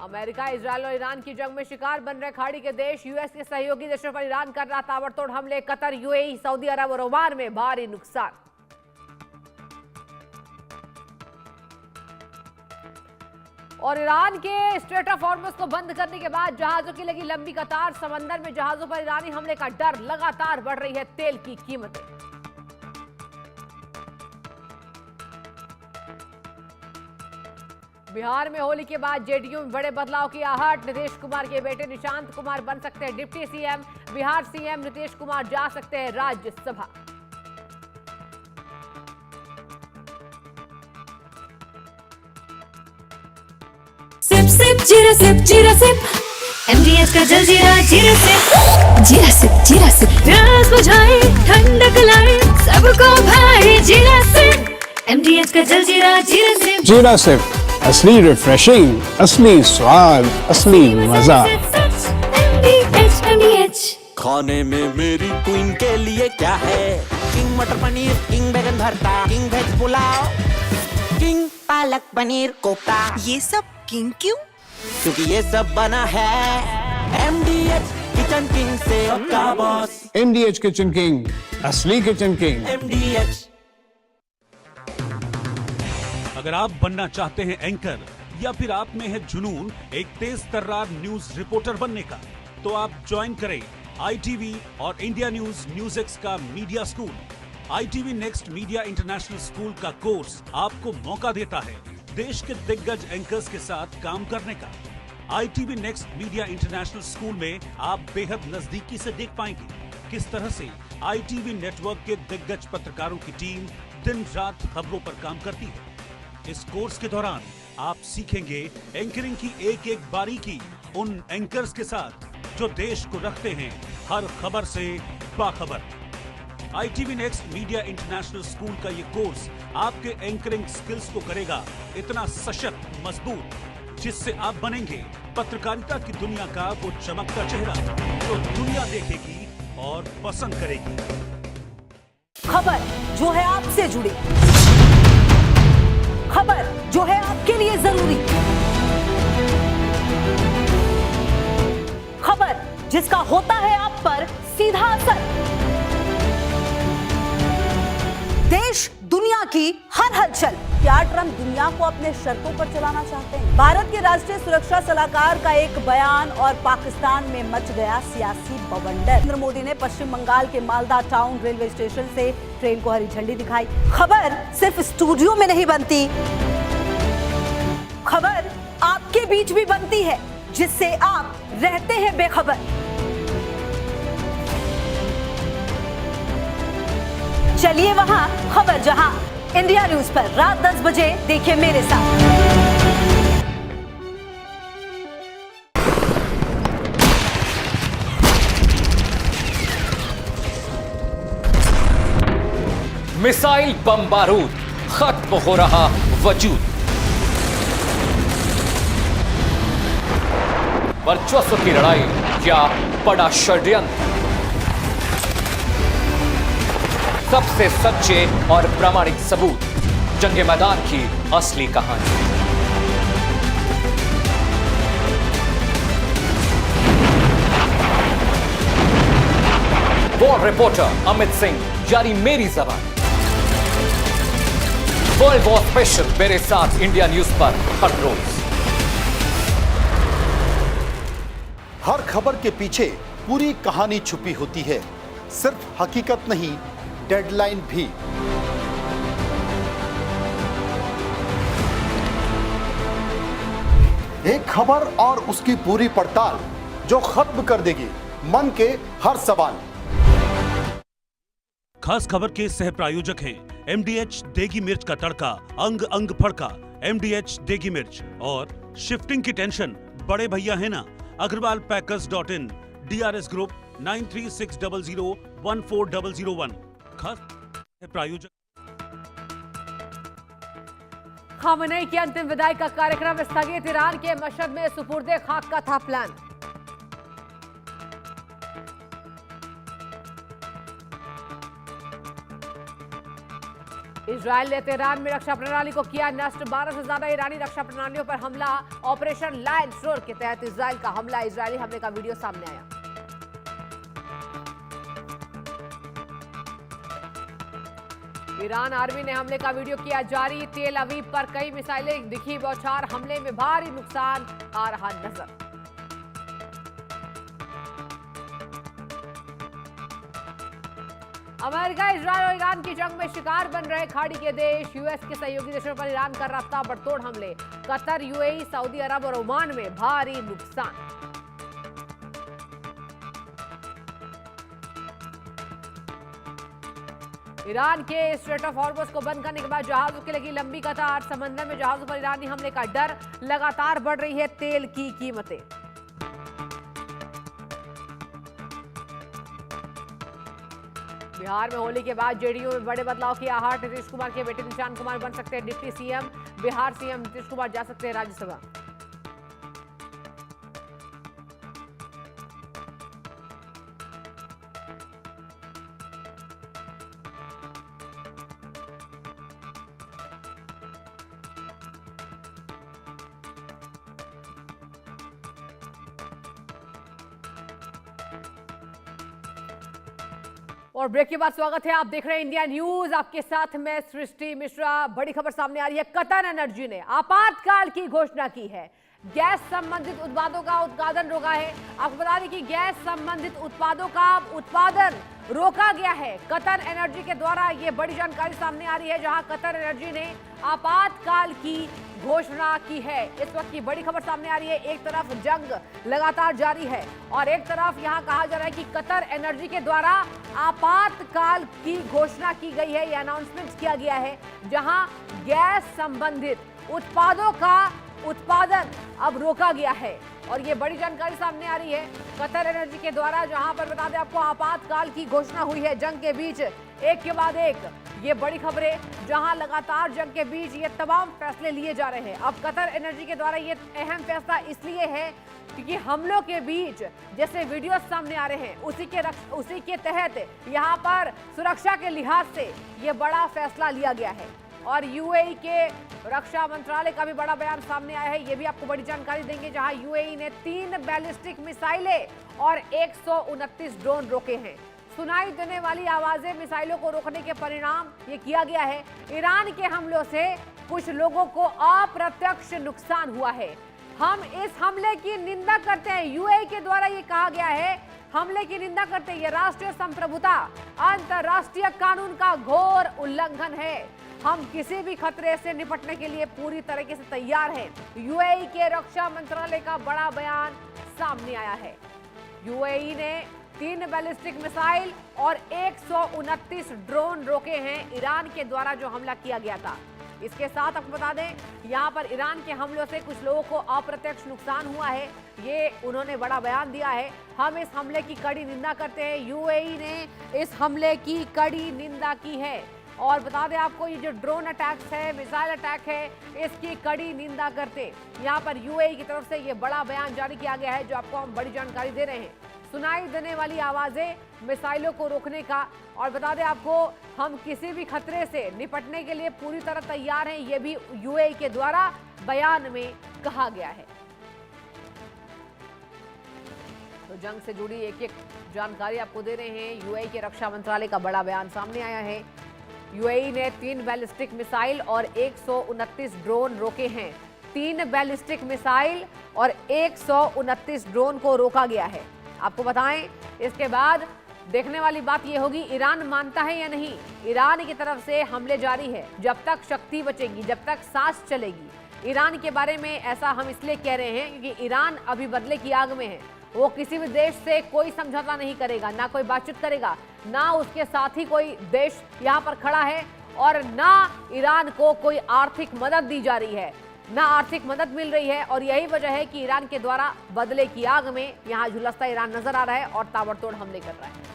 अमेरिका, इजरायल और ईरान की जंग में शिकार बन रहे खाड़ी के देश। यूएस के सहयोगी देशों पर ईरान कर रहा ताबड़तोड़ हमले। कतर, यूएई, सऊदी अरब और ओमान में भारी नुकसान। और ईरान के स्ट्रेट ऑफ हॉर्मुज़ को बंद करने के बाद जहाजों की लगी लंबी कतार। समंदर में जहाजों पर ईरानी हमले का डर। लगातार बढ़ रही है तेल की कीमतें। बिहार में होली के बाद जेडीयू में बड़े बदलाव की आहट। नीतीश कुमार के बेटे निशांत कुमार बन सकते हैं deputy CM. Bihar CM Nitish Kumar जा सकते हैं राज्यसभा। सिप सिप जीरा सिप जीरा सिप MDH का जलजीरा जीरा सिप जीरा सिप जीरा सिप प्यास बुझाए ठंडक लाए सबको भाई जीरा सिप MDH का जलजीरा जीरा सिप जीरा सिप असली रिफ्रेशिंग, असली स्वाद, असली मजा। MDH खाने में मेरी क्वीन के लिए क्या है? किंग मटर पनीर, किंग बैगन भरता, king veg pulao, king palak paneer kofta. ये सब किंग क्यों? क्योंकि ये सब बना है MDH किचन किंग से। का बॉस MDH किचन किंग, असली किचन किंग। MDH। अगर आप बनना चाहते हैं एंकर या फिर आप में है जुनून एक तेज तर्रार न्यूज रिपोर्टर बनने का, तो आप ज्वाइन करें ITV और इंडिया न्यूज एक्स का media school. ITV next media international school का कोर्स आपको मौका देता है देश के दिग्गज एंकर्स के साथ काम करने का। ITV next media international school में आप बेहद नजदीकी से देख पाएंगे किस तरह से ITV नेटवर्क के दिग्गज पत्रकारों की टीम दिन रात खबरों पर काम करती है। इस कोर्स के दौरान आप सीखेंगे एंकरिंग की एक एक बारीकी उन एंकर्स के साथ जो देश को रखते हैं हर खबर से बाखबर। ITV next media international school का ये कोर्स आपके एंकरिंग स्किल्स को करेगा इतना सशक्त, मजबूत, जिससे आप बनेंगे पत्रकारिता की दुनिया का वो चमकता चेहरा जो दुनिया देखेगी और पसंद करेगी। खबर जो है आपसे जुड़ी, खबर जो है आपके लिए जरूरी, खबर जिसका होता है आप पर सीधा असर। देश दुनिया की हर हलचल। क्या ट्रंप दुनिया को अपने शर्तों पर चलाना चाहते हैं? भारत के राष्ट्रीय सुरक्षा सलाहकार का एक बयान और पाकिस्तान में मच गया सियासी बवंडर। नरेंद्र मोदी ने पश्चिम बंगाल के मालदा टाउन रेलवे स्टेशन से ट्रेन को हरी झंडी दिखाई। खबर सिर्फ स्टूडियो में नहीं बनती, खबर आपके बीच भी बनती है, जिससे आप रहते हैं बेखबर। चलिए वहां खबर जहां। इंडिया न्यूज पर रात 10 बजे देखिए मेरे साथ। मिसाइल बम बारूद खत्म हो रहा वजूद। वर्चस्व की लड़ाई क्या बड़ा षड्यंत्र? सबसे सच्चे और प्रामाणिक सबूत जंगे मैदान की असली कहानी। वॉर रिपोर्टर अमित सिंह यानी मेरी जबान। वर्ल्ड वॉर स्पेशल मेरे साथ इंडिया न्यूज पर हर रोज। हर खबर के पीछे पूरी कहानी छुपी होती है, सिर्फ हकीकत नहीं, डेडलाइन भी। एक खबर और उसकी पूरी पड़ताल जो खत्म कर देगी मन के हर सवाल। खास खबर के सह प्रायोजक हैं MDH देगी मिर्च का तड़का, अंग अंग फड़का। MDH देगी मिर्च और शिफ्टिंग की टेंशन बड़े भैया है ना, agarwalpackers.in, DRS ग्रुप 9360014001। खास प्रायोजक। खामनेई की अंतिम विदाई का कार्यक्रम स्थगित। ईरान के मशहद में सुपुर्दे खाक का था प्लान। इजरायल ने तेहरान में रक्षा प्रणाली को किया नष्ट। 12 से ज्यादा ईरानी रक्षा प्रणालियों पर हमला। ऑपरेशन लायन श्योर के तहत इजरायल का हमला। इजरायली हमले का वीडियो सामने आया। ईरान आर्मी ने हमले का वीडियो किया जारी। तेल अवीव पर कई मिसाइलें दिखी बौछार। हमले में भारी नुकसान आ रहा नजर। अमेरिका, इजरायल और ईरान की जंग में शिकार बन रहे खाड़ी के देश। यूएस के सहयोगी देशों पर ईरान का रफ्ता बड़तोड़ हमले। कतर, यूएई, सऊदी अरब और ओमान में भारी नुकसान। ईरान के स्ट्रेट ऑफ हॉर्मुज को बंद करने के बाद जहाजों की लगी लंबी कतार। समंदर में जहाजों पर ईरानी हमले का डर। लगातार बढ़ रही है तेल की कीमतें। बिहार में होली के बाद जेडीयू में बड़े बदलाव की आहट। नीतीश कुमार के बेटे निशान कुमार बन सकते हैं deputy CM. Bihar CM Nitish Kumar जा सकते हैं राज्यसभा। और ब्रेक के बाद स्वागत है, आप देख रहे हैं इंडिया न्यूज। आपके साथ मैं सृष्टि मिश्रा। बड़ी खबर सामने आ रही है। कतर एनर्जी ने आपातकाल की घोषणा की है। गैस संबंधित उत्पादों का उत्पादन रोका है। आपको बता दें कि गैस संबंधित उत्पादों का उत्पादन रोका गया है कतर एनर्जी के द्वारा। ये बड़ी जानकारी सामने आ रही है, जहां कतर एनर्जी ने आपातकाल की घोषणा की है। इस वक्त की बड़ी खबर सामने आ रही है। एक तरफ जंग लगातार जारी है और एक तरफ यहां कहा जा रहा है कि कतर एनर्जी के द्वारा आपातकाल की घोषणा की गई है। यह अनाउंसमेंट किया गया है, जहां गैस संबंधित उत्पादों का उत्पादन अब रोका गया है। और ये बड़ी जानकारी सामने आ रही है कतर एनर्जी के द्वारा, जहां पर बता दें आपको आपातकाल की घोषणा हुई है। जंग के बीच एक के बाद एक ये बड़ी खबरें, जहां लगातार जंग के बीच ये तमाम फैसले लिए जा रहे हैं। अब कतर एनर्जी के द्वारा ये अहम फैसला इसलिए है क्योंकि हमलों के बीच जैसे वीडियो सामने आ रहे हैं, उसी के तहत यहाँ पर सुरक्षा के लिहाज से ये बड़ा फैसला लिया गया है। और यूएई के रक्षा मंत्रालय का भी बड़ा बयान सामने आया है। ये भी आपको बड़ी जानकारी देंगे, जहां यूएई ने 3 बैलिस्टिक मिसाइलें और 129 ड्रोन रोके हैं। सुनाई देने वाली आवाजें मिसाइलों को रोकने के परिणाम ये किया गया है। ईरान के हमलों से कुछ लोगों को अप्रत्यक्ष नुकसान हुआ है। हम इस हमले की निंदा करते हैं। यूएई के द्वारा ये कहा गया है, हमले की निंदा करते हैं। ये राष्ट्रीय संप्रभुता, अंतर्राष्ट्रीय कानून का घोर उल्लंघन है। हम किसी भी खतरे से निपटने के लिए पूरी तरीके से तैयार हैं। यूएई के रक्षा मंत्रालय का बड़ा बयान सामने आया है। यूएई ने 3 बैलिस्टिक मिसाइल और 129 ड्रोन रोके हैं ईरान के द्वारा जो हमला किया गया था। इसके साथ आपको बता दें, यहाँ पर ईरान के हमलों से कुछ लोगों को अप्रत्यक्ष नुकसान हुआ है। ये उन्होंने बड़ा बयान दिया है। हम इस हमले की कड़ी निंदा करते हैं। यूएई ने इस हमले की कड़ी निंदा की है। और बता दें आपको, ये जो ड्रोन अटैक्स है, मिसाइल अटैक है, इसकी कड़ी निंदा करते यहाँ पर यूएई की तरफ से ये बड़ा बयान जारी किया गया है, जो आपको हम बड़ी जानकारी दे रहे हैं। सुनाई देने वाली आवाजें मिसाइलों को रोकने का। और बता दें आपको, हम किसी भी खतरे से निपटने के लिए पूरी तरह तैयार हैं, ये भी यूएई के द्वारा बयान में कहा गया है। तो जंग से जुड़ी एक एक जानकारी आपको दे रहे हैं। यूएई के रक्षा मंत्रालय का बड़ा बयान सामने आया है। यूएई ने 3 बैलिस्टिक मिसाइल और 129 ड्रोन रोके हैं। 3 बैलिस्टिक मिसाइल और 129 ड्रोन को रोका गया है। आपको बताएं, इसके बाद देखने वाली बात यह होगी ईरान मानता है या नहीं। ईरान की तरफ से हमले जारी है। जब तक शक्ति बचेगी, जब तक सांस चलेगी। ईरान के बारे में ऐसा हम इसलिए कह रहे हैं क्योंकि ईरान अभी बदले की आग में है। वो किसी भी देश से कोई समझौता नहीं करेगा, ना कोई बातचीत करेगा, ना उसके साथ ही कोई देश यहाँ पर खड़ा है, और ना ईरान को कोई आर्थिक मदद दी जा रही है, ना आर्थिक मदद मिल रही है। और यही वजह है कि ईरान के द्वारा बदले की आग में यहाँ झुलसता ईरान नजर आ रहा है और ताबड़तोड़ हमले कर रहा है।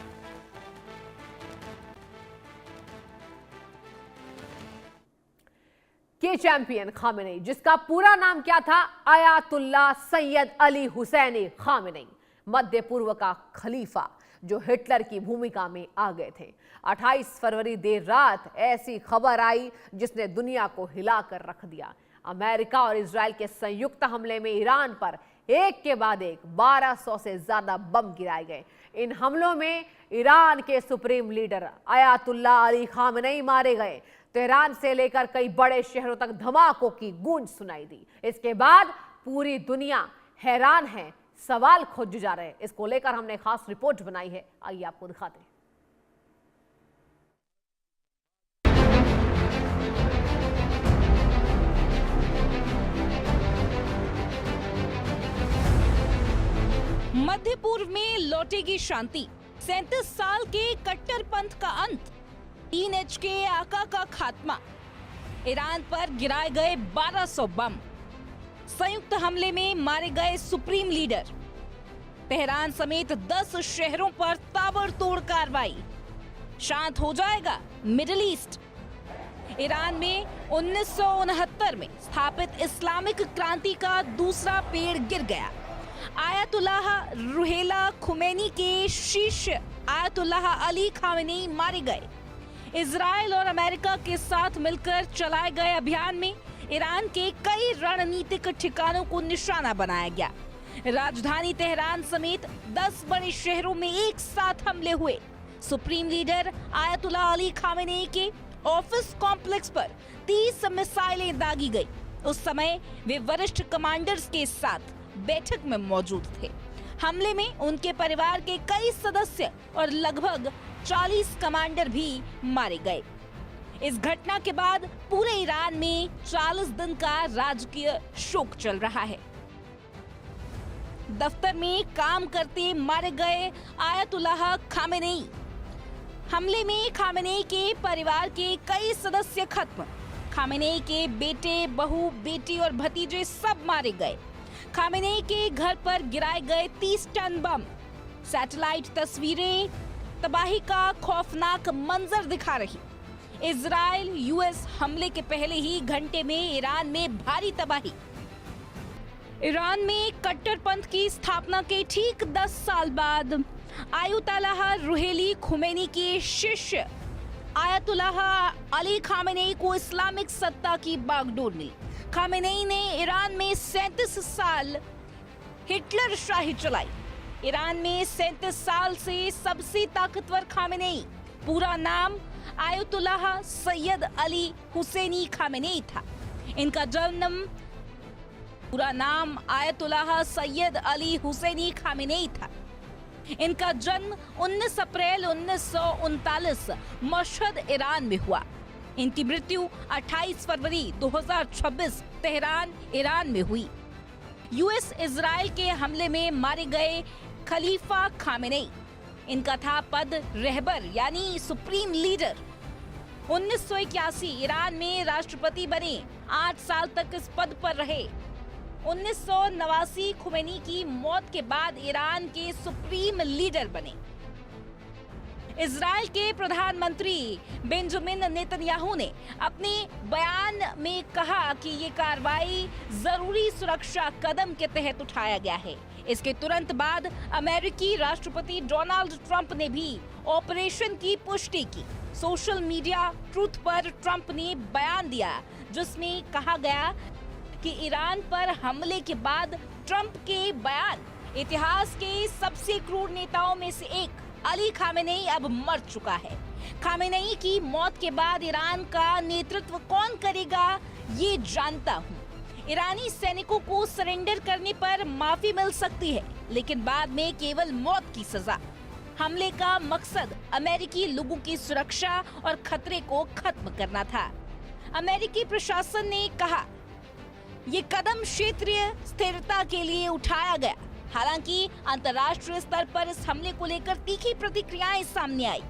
के चैंपियन खामेनेई, जिसका पूरा नाम क्या था, आयातुल्लाह सैयद अली हुसैनी खामेनेई, मध्य पूर्व का खलीफा जो हिटलर की भूमिका में आ गए थे। 28 फरवरी देर रात ऐसी खबर आई जिसने दुनिया को हिलाकर रख दिया। अमेरिका और इजराइल के संयुक्त हमले में ईरान पर एक के बाद एक 1200 से ज्यादा बम गिराए गए। इन हमलों में ईरान के सुप्रीम लीडर आयातुल्लाह अली खामेनेई मारे गए। तेहरान से लेकर कई बड़े शहरों तक धमाकों की गूंज सुनाई दी। इसके बाद पूरी दुनिया हैरान है, सवाल खोज जा रहे हैं। इसको लेकर हमने खास रिपोर्ट बनाई है, आइए आपको दिखाते हैं। मध्य पूर्व में लौटेगी शांति, 37 साल के कट्टरपंथ का अंत, टीनएज के आका का खात्मा, ईरान पर गिराए गए 1200 बम, संयुक्त हमले में मारे गए सुप्रीम लीडर, तेहरान समेत 10 शहरों पर ताबड़तोड़ कार्रवाई, शांत हो जाएगा मिडिल ईस्ट। ईरान में 1969 में स्थापित इस्लामिक क्रांति का दूसरा पेड़ गिर गया। आयतुल्लाह रुहेला खुमैनी के शिष्य आयतुल्लाह अली खामेनेई मारे गए। इजराइल और अमेरिका के साथ मिलकर चलाए गए अभियान में ईरान के कई रणनीतिक ठिकानों को निशाना बनाया गया। राजधानी तेहरान समेत 10 बड़े शहरों में एक साथ हमले हुए। Supreme leader Ayatollah Ali Khamenei के ऑफिस कॉम्प्लेक्स पर 30 मिसाइलें दागी गई। उस समय वे वरिष्ठ कमांडर्स के साथ बैठक में मौजूद थे। हमले में उनके परिवार के कई सदस्य और लगभग 40 कमांडर भी मारे गए। इस घटना के बाद पूरे ईरान में 40 दिन का राजकीय शोक चल रहा है। दफ्तर में काम करते मारे गए आयतुल्लाह खामेनेई। हमले में खामेनेई के परिवार के कई सदस्य खत्म। खामेनेई के बेटे, बहू, बेटी और भतीजे सब मारे गए। खामेनेई के घर पर गिराए गए 30 टन बम। सैटेलाइट तस्वीरें तबाही का खौफनाक मंजर दिखा रही। इजराइल यूएस हमले के पहले ही घंटे में ईरान में भारी तबाही। ईरान में कट्टरपंथ की स्थापना के ठीक 10 साल बाद आयतुल्लाह रुहेली खुमैनी के शिष्य आयतुल्लाह अली खामेनेई को इस्लामिक सत्ता की बागडोर मिली। खामेनेई ने ईरान में 37 साल हिटलर शाही चलाई। ईरान में 37 साल से सबसे ताकतवर खामेनेई, पूरा नाम आयतुल्लाह सैयद अली हुसैनी खामेनेई था। इनका जन्म, पूरा नाम आयतुल्लाह सैयद अली हुसैनी खामेनेई था। इनका जन्म 19 अप्रैल 1939 मशहद, ईरान में हुआ। इनकी मृत्यु 28 फरवरी 2026 तेहरान, ईरान में हुई। यूएस इजराइल के हमले में मारे गए खलीफा खामेनेई, इनका था पद रहबर यानी सुप्रीम लीडर। 1981 ईरान में राष्ट्रपति बने, 8 साल तक इस पद पर रहे। 1989 खुमैनी की मौत के बाद ईरान के सुप्रीम लीडर बने। इजराइल के प्रधानमंत्री बेंजामिन नेतन्याहू ने अपने बयान में कहा कि ये कार्रवाई जरूरी सुरक्षा कदम के तहत उठाया गया है। इसके तुरंत बाद अमेरिकी राष्ट्रपति डोनाल्ड ट्रंप ने भी ऑपरेशन की पुष्टि की। सोशल मीडिया ट्रूथ पर ट्रंप ने बयान दिया जिसमें कहा गया कि ईरान पर हमले के बाद ट्रंप के बयान इतिहास के सबसे क्रूर नेताओं में से एक अली खामेनेई अब मर चुका है। खामेनेई की मौत के बाद ईरान का नेतृत्व कौन करेगा ये जानता हूँ। ईरानी सैनिकों को सरेंडर करने पर माफी मिल सकती है, लेकिन बाद में केवल मौत की सजा। हमले का मकसद अमेरिकी लोगों की सुरक्षा और खतरे को खत्म करना था। अमेरिकी प्रशासन ने कहा ये कदम क्षेत्रीय स्थिरता के लिए उठाया गया। हालांकि अंतर्राष्ट्रीय स्तर पर इस हमले को लेकर तीखी प्रतिक्रियाएं सामने आई।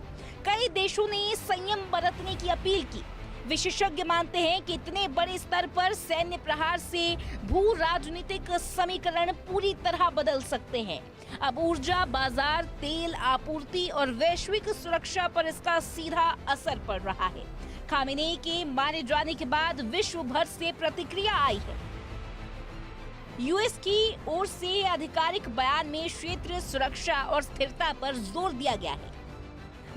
कई देशों ने संयम बरतने की अपील की। विशेषज्ञ मानते हैं कि इतने बड़े स्तर पर सैन्य प्रहार से भू राजनीतिक समीकरण पूरी तरह बदल सकते हैं। अब ऊर्जा बाजार, तेल आपूर्ति और वैश्विक सुरक्षा पर इसका सीधा असर पड़ रहा है। खामेनेई के मारे जाने के बाद विश्व भर से प्रतिक्रिया आई है। यूएस की ओर से आधिकारिक बयान में क्षेत्रीय सुरक्षा और स्थिरता पर जोर दिया गया है,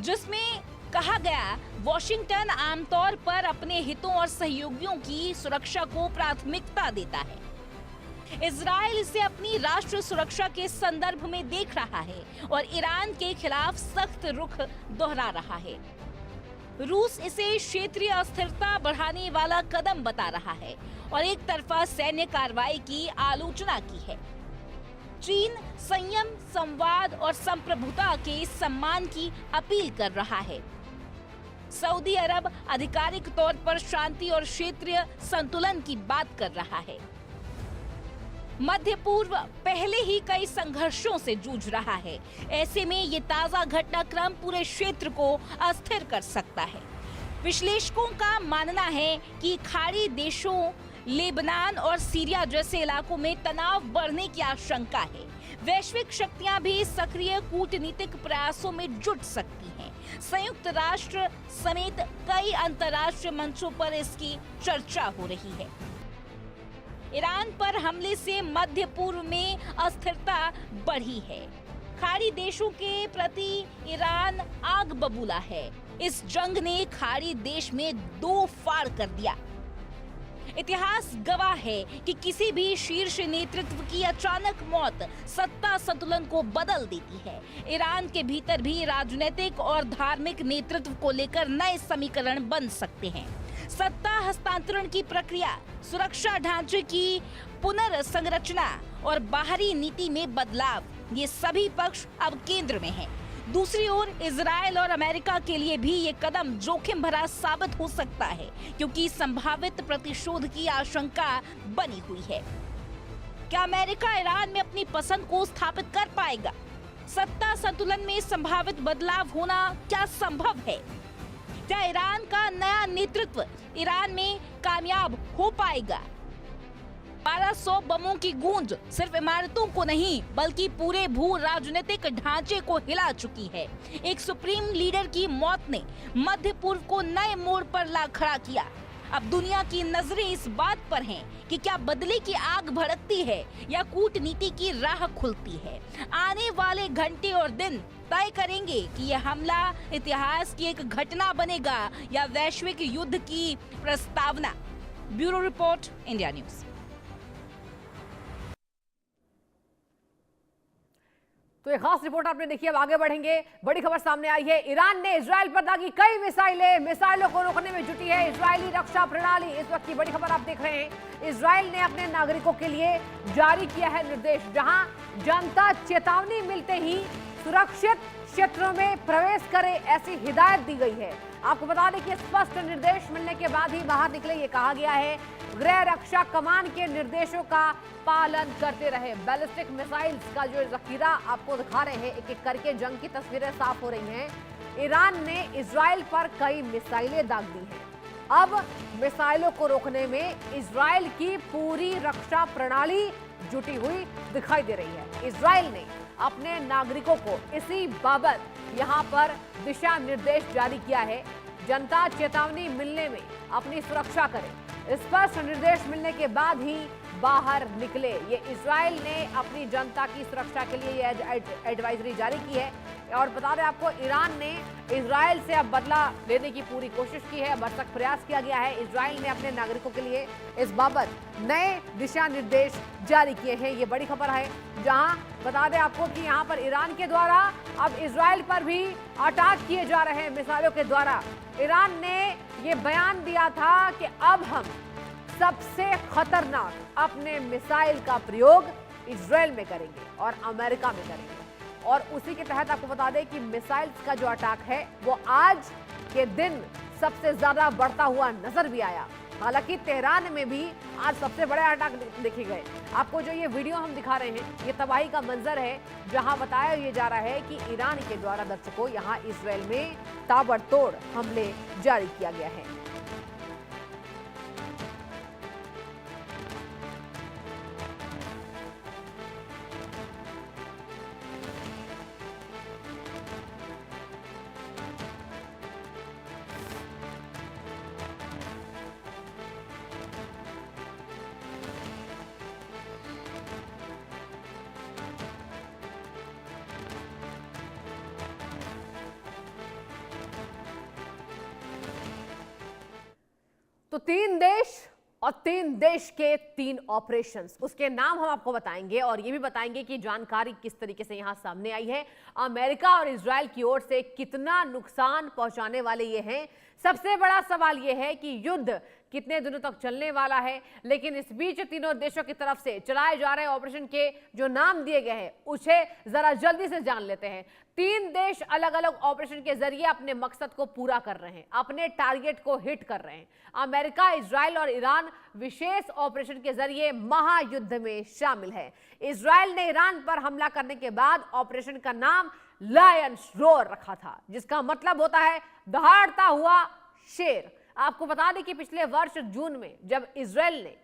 जिसमें कहा गया वॉशिंगटन आमतौर पर अपने हितों और सहयोगियों की सुरक्षा को प्राथमिकता देता है। इजराइल इसे अपनी राष्ट्र सुरक्षा के संदर्भ में देख रहा है और ईरान के खिलाफ सख्त रुख दोहरा रहा है। रूस इसे क्षेत्रीय अस्थिरता बढ़ाने वाला कदम बता रहा है और एक तरफा सैन्य कार्रवाई की आलोचना की है। चीन संयम, संवाद और संप्रभुता के सम्मान की अपील कर रहा है। सऊदी अरब आधिकारिक तौर पर शांति और क्षेत्रीय संतुलन की बात कर रहा है। मध्य पूर्व पहले ही कई संघर्षों से जूझ रहा है। ऐसे में ये ताजा घटनाक्रम पूरे क्षेत्र को अस्थिर कर सकता है। विश्लेषकों का मानना है कि खाड़ी देशों लेबनान और सीरिया जैसे इलाकों में तनाव बढ़ने की आशंका है। वैश्विक शक्तियां भी सक्रिय कूटनीतिक प्रयासों में जुट सकती हैं। संयुक्त राष्ट्र समेत कई अंतर्राष्ट्रीय मंचों पर इसकी चर्चा हो रही है। ईरान पर हमले से मध्य पूर्व में अस्थिरता बढ़ी है। खाड़ी देशों के प्रति ईरान आग बबूला है। इस जंग ने खाड़ी देश में दो फाड़ कर दिया। इतिहास गवाह है कि किसी भी शीर्ष नेतृत्व की अचानक मौत सत्ता संतुलन को बदल देती है। ईरान के भीतर भी राजनीतिक और धार्मिक नेतृत्व को लेकर नए समीकरण बन सकते हैं। सत्ता हस्तांतरण की प्रक्रिया, सुरक्षा ढांचे की पुनर्संरचना और बाहरी नीति में बदलाव, ये सभी पक्ष अब केंद्र में हैं। दूसरी ओर इजराइल और अमेरिका के लिए भी ये कदम जोखिम भरा साबित हो सकता है, क्योंकि संभावित प्रतिशोध की आशंका बनी हुई है। क्या अमेरिका ईरान में अपनी पसंद को स्थापित कर पाएगा? सत्ता संतुलन में संभावित बदलाव होना क्या संभव है? क्या ईरान का नया नेतृत्व ईरान में कामयाब हो पाएगा? 1200 बमों की गूंज सिर्फ इमारतों को नहीं बल्कि पूरे भू राजनीतिक ढांचे को हिला चुकी है। एक सुप्रीम लीडर की मौत ने मध्य पूर्व को नए मोड़ पर ला खड़ा किया। अब दुनिया की नजरें इस बात पर हैं कि क्या बदले की आग भड़कती है या कूटनीति की राह खुलती है। आने वाले घंटे और दिन तय करेंगे कि यह हमला इतिहास की एक घटना बनेगा या वैश्विक युद्ध की प्रस्तावना। Bureau report, India news. तो एक खास रिपोर्ट आपने देखी। अब आगे बढ़ेंगे। बड़ी खबर सामने आई है। ईरान ने इजराइल पर दागी कई मिसाइलों को रोकने में जुटी है इजरायली रक्षा प्रणाली। इस वक्त की बड़ी खबर आप देख रहे हैं। इजराइल ने अपने नागरिकों के लिए जारी किया है निर्देश, जहां जनता चेतावनी मिलते ही सुरक्षित क्षेत्रों में प्रवेश करे, ऐसी हिदायत दी गई है। आपको बता दें कि स्पष्ट निर्देश मिलने के बाद ही बाहर निकले। ये कहा गया है गृह रक्षा कमान के निर्देशों का पालन करते रहे। बैलिस्टिक मिसाइल्स का जो जखीरा आपको दिखा रहे हैं, एक एक करके जंग की तस्वीरें साफ हो रही हैं। ईरान ने इजराइल पर कई मिसाइलें दाग दी हैं। अब मिसाइलों को रोकने में इजराइल की पूरी रक्षा प्रणाली जुटी हुई दिखाई दे रही है। इजराइल ने अपने नागरिकों को इसी बाबत यहां पर दिशा निर्देश जारी किया है। जनता चेतावनी मिलने में अपनी सुरक्षा करे, स्पष्ट निर्देश मिलने के बाद ही बाहर निकले। ये इजराइल ने अपनी जनता की सुरक्षा के लिए ये एडवाइजरी जारी की है। और बता दें आपको, ईरान ने इजराइल से अब बदला लेने की पूरी कोशिश की है, भरसक प्रयास किया गया है। इजराइल ने अपने नागरिकों के लिए इस बाबत नए दिशा निर्देश जारी किए हैं। ये बड़ी खबर है, जहां बता दें आपको कि यहां पर ईरान के द्वारा अब इजराइल पर भी अटैक किए जा रहे हैं मिसाइलों के द्वारा। ईरान ने ये बयान दिया था कि अब हम सबसे खतरनाक अपने मिसाइल का प्रयोग इजराइल में करेंगे और अमेरिका में करेंगे। और उसी के तहत आपको बता दें कि मिसाइल्स का जो अटैक है वो आज के दिन सबसे ज्यादा बढ़ता हुआ नजर भी आया। हालांकि तेहरान में भी आज सबसे बड़े अटैक देखे गए। आपको जो ये वीडियो हम दिखा रहे हैं, ये तबाही का मंजर है, जहां बताया ये जा रहा है कि ईरान के द्वारा दर्शकों यहां इजराइल में ताबड़तोड़ हमले जारी किया गया है। तो 3 देश और 3 देश के 3 ऑपरेशंस, उसके नाम हम आपको बताएंगे और ये भी बताएंगे कि जानकारी किस तरीके से यहां सामने आई है। अमेरिका और इजराइल की ओर से कितना नुकसान पहुंचाने वाले ये हैं। सबसे बड़ा सवाल ये है कि युद्ध कितने दिनों तक चलने वाला है। लेकिन इस बीच तीनों देशों की तरफ से चलाए जा रहे ऑपरेशन के जो नाम दिए गए हैं उसे जरा जल्दी से जान लेते हैं। 3 देश अलग अलग ऑपरेशन के जरिए अपने मकसद को पूरा कर रहे हैं, अपने टारगेट को हिट कर रहे हैं। अमेरिका, इजराइल और ईरान विशेष ऑपरेशन के जरिए महायुद्ध में शामिल है। इजराइल ने ईरान पर हमला करने के बाद ऑपरेशन का नाम लायंस रोर रखा था, जिसका मतलब होता है दहाड़ता हुआ शेर। आपको बता दें कि पिछले वर्ष जून में जब इजराइल ने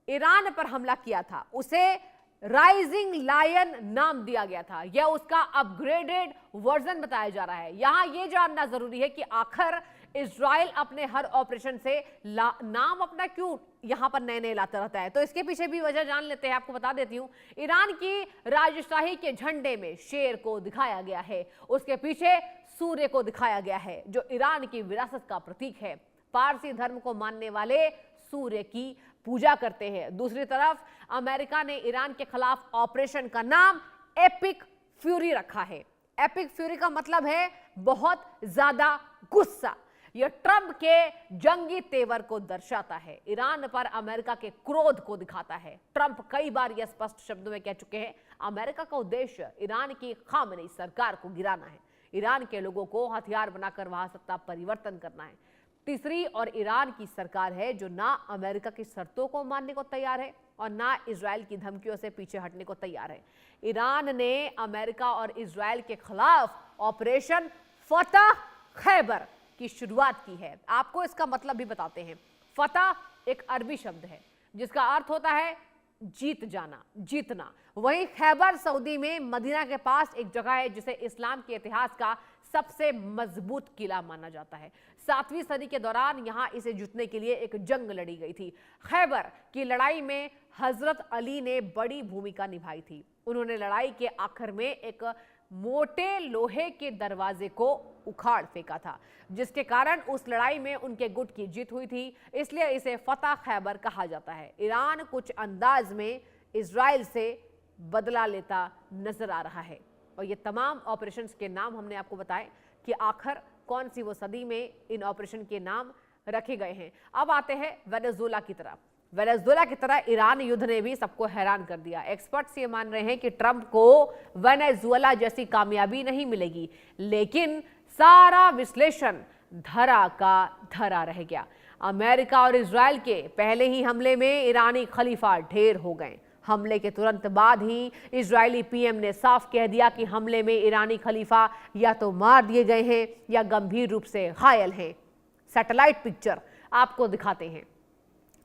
ईरान पर हमला किया था, उसे राइजिंग लायन नाम दिया गया था। यह उसका अपग्रेडेड वर्जन बताया जा रहा है। यहां यह जानना जरूरी है कि आखिर इजराइल अपने हर ऑपरेशन से नाम अपना क्यों यहां पर नए नए लाता रहता है। तो इसके पीछे भी वजह जान लेते हैं। आपको बता देती हूं, ईरान की राजशाही के झंडे में शेर को दिखाया गया है, उसके पीछे सूर्य को दिखाया गया है, जो ईरान की विरासत का प्रतीक है। पारसी धर्म को मानने वाले सूर्य की पूजा करते हैं। दूसरी तरफ अमेरिका ने ईरान के खिलाफ ऑपरेशन का नाम एपिक फ्यूरी रखा है। एपिक फ्यूरी का मतलब है बहुत ज्यादा गुस्सा। यह ट्रंप के जंगी तेवर को दर्शाता है, ईरान पर अमेरिका के क्रोध को दिखाता है। ट्रंप कई बार यह स्पष्ट शब्दों में कह चुके हैं, अमेरिका का उद्देश्य ईरान की खामेनी सरकार को गिराना है, ईरान के लोगों को हथियार बनाकर वहां सत्ता परिवर्तन करना है। तीसरी और ईरान की सरकार है जो ना अमेरिका की शर्तों को मानने को तैयार है और ना इजराइल की धमकियों से पीछे हटने को तैयार है। ईरान ने अमेरिका और इजराइल के खिलाफ ऑपरेशन फतह खैबर की शुरुआत की है। आपको इसका मतलब भी बताते हैं। फतह एक अरबी शब्द है जिसका अर्थ होता है जीत जाना, जीतना। वहीं खैबर सऊदी में मदीना के पास एक जगह है जिसे इस्लाम के इतिहास का सबसे मजबूत किला माना जाता है। 7वीं सदी के दौरान यहां इसे जीतने के लिए एक जंग लड़ी गई थी। खैबर की लड़ाई में हजरत अली ने बड़ी भूमिका निभाई थी। उन्होंने लड़ाई के आखिर में एक मोटे लोहे के दरवाजे को उखाड़ फेंका था, जिसके कारण उस लड़ाई में उनके गुट की जीत हुई थी। इसलिए इसे फतह खैबर कहा जाता है। ईरान कुछ अंदाज में इजराइल से बदला लेता नजर आ रहा है। और ये तमाम ऑपरेशंस के नाम हमने आपको बताए कि आखिर कौन सी वो सदी में इन ऑपरेशन के नाम रखे गए हैं। अब आते हैं वेनेजुएला की तरफ। वेनेजुएला की तरह ईरान युद्ध ने भी सबको हैरान कर दिया। एक्सपर्ट्स ये मान रहे हैं कि ट्रंप को वेनेजुएला जैसी कामयाबी नहीं मिलेगी, लेकिन सारा विश्लेषण धरा का धरा रह गया। अमेरिका और इजराइल के पहले ही हमले में ईरानी खलीफा ढेर हो गए। हमले के तुरंत बाद ही इजरायली पीएम ने साफ कह दिया कि हमले में ईरानी खलीफा या तो मार दिए गए हैं या गंभीर रूप से घायल हैं। सैटेलाइट पिक्चर आपको दिखाते हैं।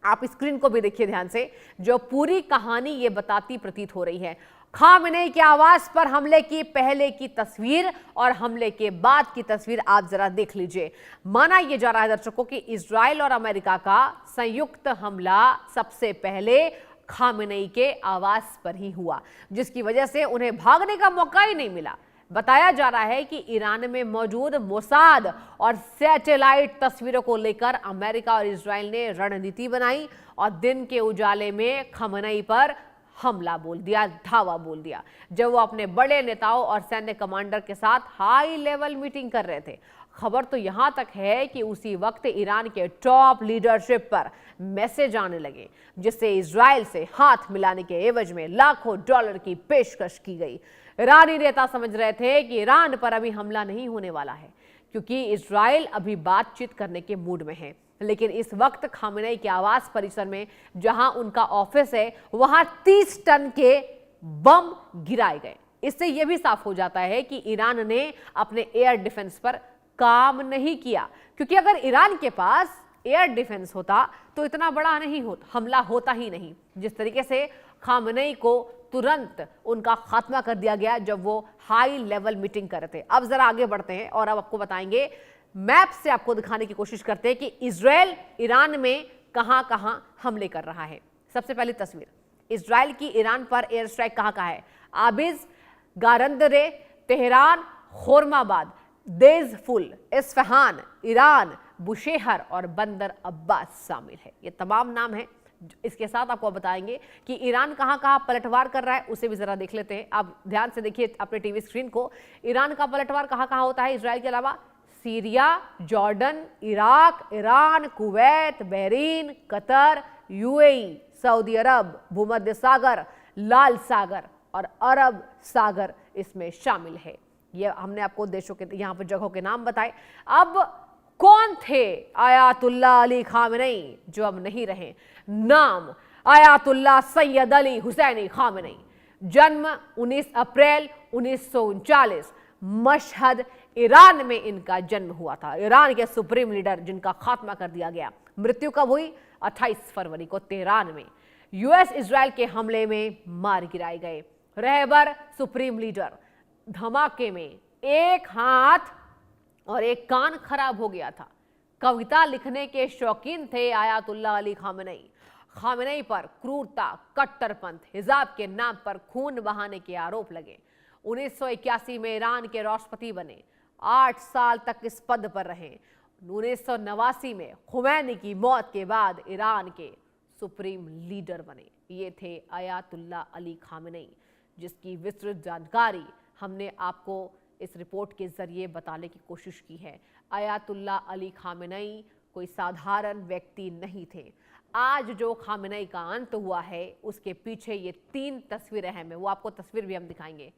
आप स्क्रीन को भी देखिए ध्यान से, जो पूरी कहानी ये बताती प्रतीत हो रही है। खामेनेई के आवास पर हमले की पहले की तस्वीर और हमले के बाद की तस्वीर आप जरा देख लीजिए। माना यह जा रहा है दर्शकों कि इजराइल और अमेरिका का संयुक्त हमला सबसे पहले खामेनेई के आवास पर ही हुआ, जिसकी वजह से उन्हें भागने का मौका ही नहीं मिला। बताया जा रहा है कि ईरान में मौजूद मोसाद और सैटेलाइट तस्वीरों को लेकर अमेरिका और इजराइल ने रणनीति बनाई और दिन के उजाले में खामेनेई पर हमला बोल दिया, धावा बोल दिया, जब वो अपने बड़े नेताओं और सैन्य कमांडर के साथ हाई लेवल मीटिंग कर रहे थे। खबर तो यहां तक है कि उसी वक्त ईरान के टॉप लीडरशिप पर मैसेज आने लगे, जिससे इजराइल से हाथ मिलाने के एवज में लाखों डॉलर की पेशकश की गई। ईरानी नेता समझ रहे थे कि ईरान पर अभी हमला नहीं होने वाला है, क्योंकि इजराइल अभी बातचीत करने के मूड में है। लेकिन इस वक्त खामेनेई के आवास परिसर में जहां उनका ऑफिस है, वहां 30 टन के बम गिराए गए। इससे यह भी साफ हो जाता है कि ईरान ने अपने एयर डिफेंस पर काम नहीं किया, क्योंकि अगर ईरान के पास एयर डिफेंस होता तो इतना बड़ा नहीं होता, हमला होता ही नहीं। जिस तरीके से खामेनेई को तुरंत उनका खात्मा कर दिया गया जब वो हाई लेवल मीटिंग कर रहे थे। अब जरा आगे बढ़ते हैं और अब आपको बताएंगे, मैप से आपको दिखाने की कोशिश करते हैं कि इजराइल ईरान में कहां-कहां हमले कर रहा है। सबसे पहली तस्वीर, इजराइल की ईरान पर एयर स्ट्राइक कहां है। आबिज, गारंदरे, तेहरान, खोरमाबाद, देज़फुल, इस्फहान, ईरान, बुशेहर और बंदर अब्बास शामिल है। ये तमाम नाम हैं। इसके साथ आपको बताएंगे कि ईरान कहां-कहां पलटवार कर रहा है, उसे भी जरा देख लेते हैं। आप ध्यान से देखिए अपने टीवी स्क्रीन को। ईरान का पलटवार कहां-कहां होता है इजराइल के अलावा? Syria, Jordan, Iraq, Iran, Kuwait, Bahrain, Qatar, UAE, Saudi Arabia, भूमध्य सागर, लाल सागर और अरब सागर इसमें शामिल है। ये हमने आपको देशों के यहाँ पर जगहों के नाम बताए। अब कौन थे आयातुल्लाह अली खामेनेई जो अब नहीं रहे? नाम आयातुल्लाह सैयद अली हुसैनी खामेनेई। जन्म 19 अप्रैल 1939, मशहद ईरान में इनका जन्म हुआ था। ईरान के सुप्रीम लीडर जिनका खात्मा कर दिया गया। मृत्यु कब हुई? 28 फरवरी को तेहरान में यूएस इजराइल के हमले में मार गिराए गए। रहबर सुप्रीम लीडर, धमाके में एक हाथ और एक कान खराब हो गया था। कविता लिखने के शौकीन थे आयातुल्लाह अली खामेनेई। खामेनेई पर क्रूरता, कट्टरपंथ, हिजाब के नाम पर खून बहाने के आरोप लगे। 1981 में ईरान के राष्ट्रपति बने, 8 साल तक इस पद पर रहे। 1989 में खुमैनी की मौत के बाद ईरान के सुप्रीम लीडर बने। ये थे आयातुल्लाह अली खामेनेई, जिसकी विस्तृत जानकारी हमने आपको इस रिपोर्ट के जरिए बताने की कोशिश की है। आयातुल्लाह अली खामेनेई कोई साधारण व्यक्ति नहीं थे। आज जो खामेनेई का अंत हुआ है उसके पीछे ये 3 तस्वीरें अहम है। वो आपको तस्वीर भी हम दिखाएंगे।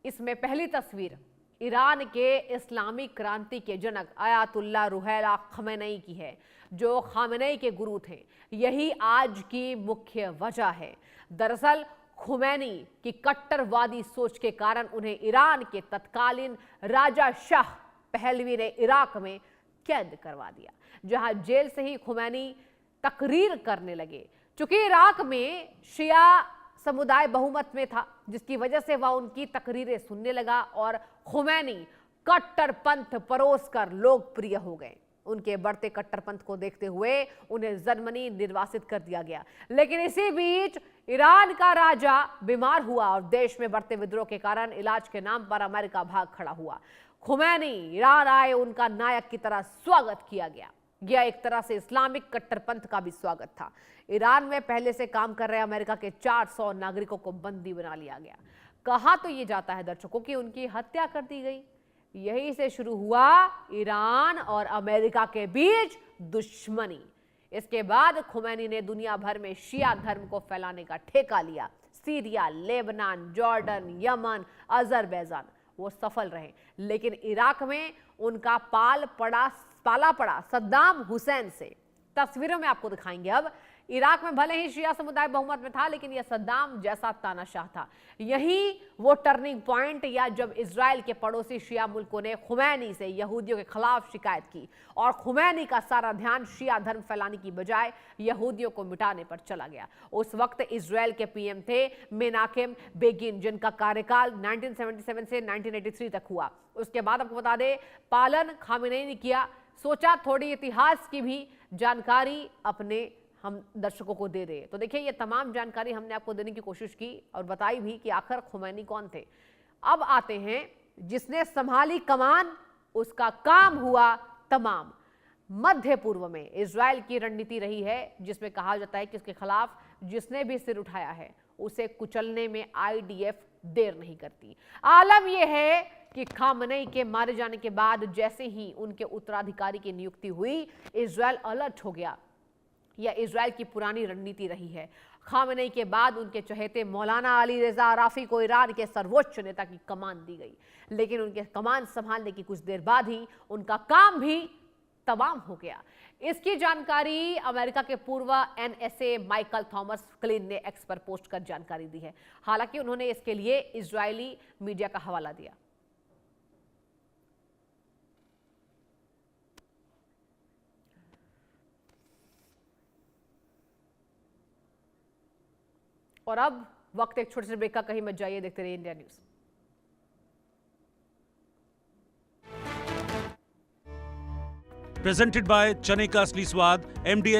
इसमें पहली तस्वीर ईरान के इस्लामिक क्रांति के जनक आयातुल्लाह रुहैला खामेनेई की है, जो खामेनेई के गुरु थे। यही आज की मुख्य वजह है। दरअसल खुमैनी की कट्टरवादी सोच के कारण उन्हें ईरान के तत्कालीन राजा शाह पहलवी ने इराक में कैद करवा दिया, जहां जेल से ही खुमैनी तकरीर करने लगे। चूंकि इराक में शिया समुदाय बहुमत में था, जिसकी वजह से वह उनकी तकरीरें सुनने लगा और खुमैनी कट्टरपंथ परोसकर लोकप्रिय हो गए। उनके बढ़ते कट्टरपंथ को देखते हुए उन्हें जर्मनी निर्वासित कर दिया गया। लेकिन इसी बीच ईरान का राजा बीमार हुआ और देश में बढ़ते विद्रोह के कारण इलाज के नाम पर अमेरिका भाग खड़ा हुआ। खुमैनी ईरान आए, उनका नायक की तरह स्वागत किया गया। यह एक तरह से इस्लामिक कट्टरपंथ का भी स्वागत था। ईरान में पहले से काम कर रहे अमेरिका के 400 नागरिकों को बंदी बना लिया गया। कहा तो ये जाता है दर्शकों की उनकी हत्या कर दी गई। यही से शुरू हुआ ईरान और अमेरिका के बीच दुश्मनी। इसके बाद खुमैनी ने दुनिया भर में शिया धर्म को फैलाने का ठेका लिया। Syria, Lebanon, Jordan, Yemen, Azerbaijan वो सफल रहे, लेकिन इराक में उनका पाला पड़ा सद्दाम हुसैन से। तस्वीरों में आपको दिखाएंगे अब इराक में भले ही शिया समुदाय बहुमत में था, लेकिन यह सद्दाम जैसा तानाशाह था। यही वो टर्निंग पॉइंट या जब इजराइल के पड़ोसी शिया मुल्कों ने खुमैनी से यहूदियों के खिलाफ शिकायत की और खुमैनी का सारा ध्यान शिया धर्म फैलाने की बजाय यहूदियों को मिटाने पर चला गया। उस वक्त इजराइल के पीएम थे मेनाकेम बेगिन, जिनका कार्यकाल 1977 से 1983 तक हुआ। उसके बाद आपको बता दें, पालन खामेनेई ने किया। सोचा थोड़ी इतिहास की भी जानकारी अपने हम दर्शकों को दे रहे। तो देखिए, ये तमाम जानकारी हमने आपको देने की कोशिश की और बताई भी कि आखिर खुमैनी कौन थे। अब आते हैं जिसने संभाली कमान, उसका काम हुआ तमाम। मध्य पूर्व में इजराइल की रणनीति रही है जिसमें कहा जाता है कि उसके खिलाफ जिसने भी सिर उठाया है उसे कुचलने में आईडीएफ देर नहीं करती। आलम यह है कि खामेनेई के मारे जाने के बाद जैसे ही उनके उत्तराधिकारी की नियुक्ति हुई, इजराइल अलर्ट हो गया। यह इजराइल की पुरानी रणनीति रही है। खामेनेई के बाद उनके चहेते मौलाना अली रजा अराफी को ईरान के सर्वोच्च नेता की कमान दी गई, लेकिन उनके कमान संभालने की कुछ देर बाद ही उनका काम भी तमाम हो गया। इसकी जानकारी अमेरिका के पूर्व एनएसए माइकल थॉमस क्लिन ने एक्स पर पोस्ट कर जानकारी दी है। हालांकि उन्होंने इसके लिए इजरायली मीडिया का हवाला दिया। और अब वक्त एक छोटे से ब्रेक का, कहीं मत जाइए, देखते रहिए इंडिया न्यूज। प्रेजेंटेड बाय चने का असली स्वाद MDH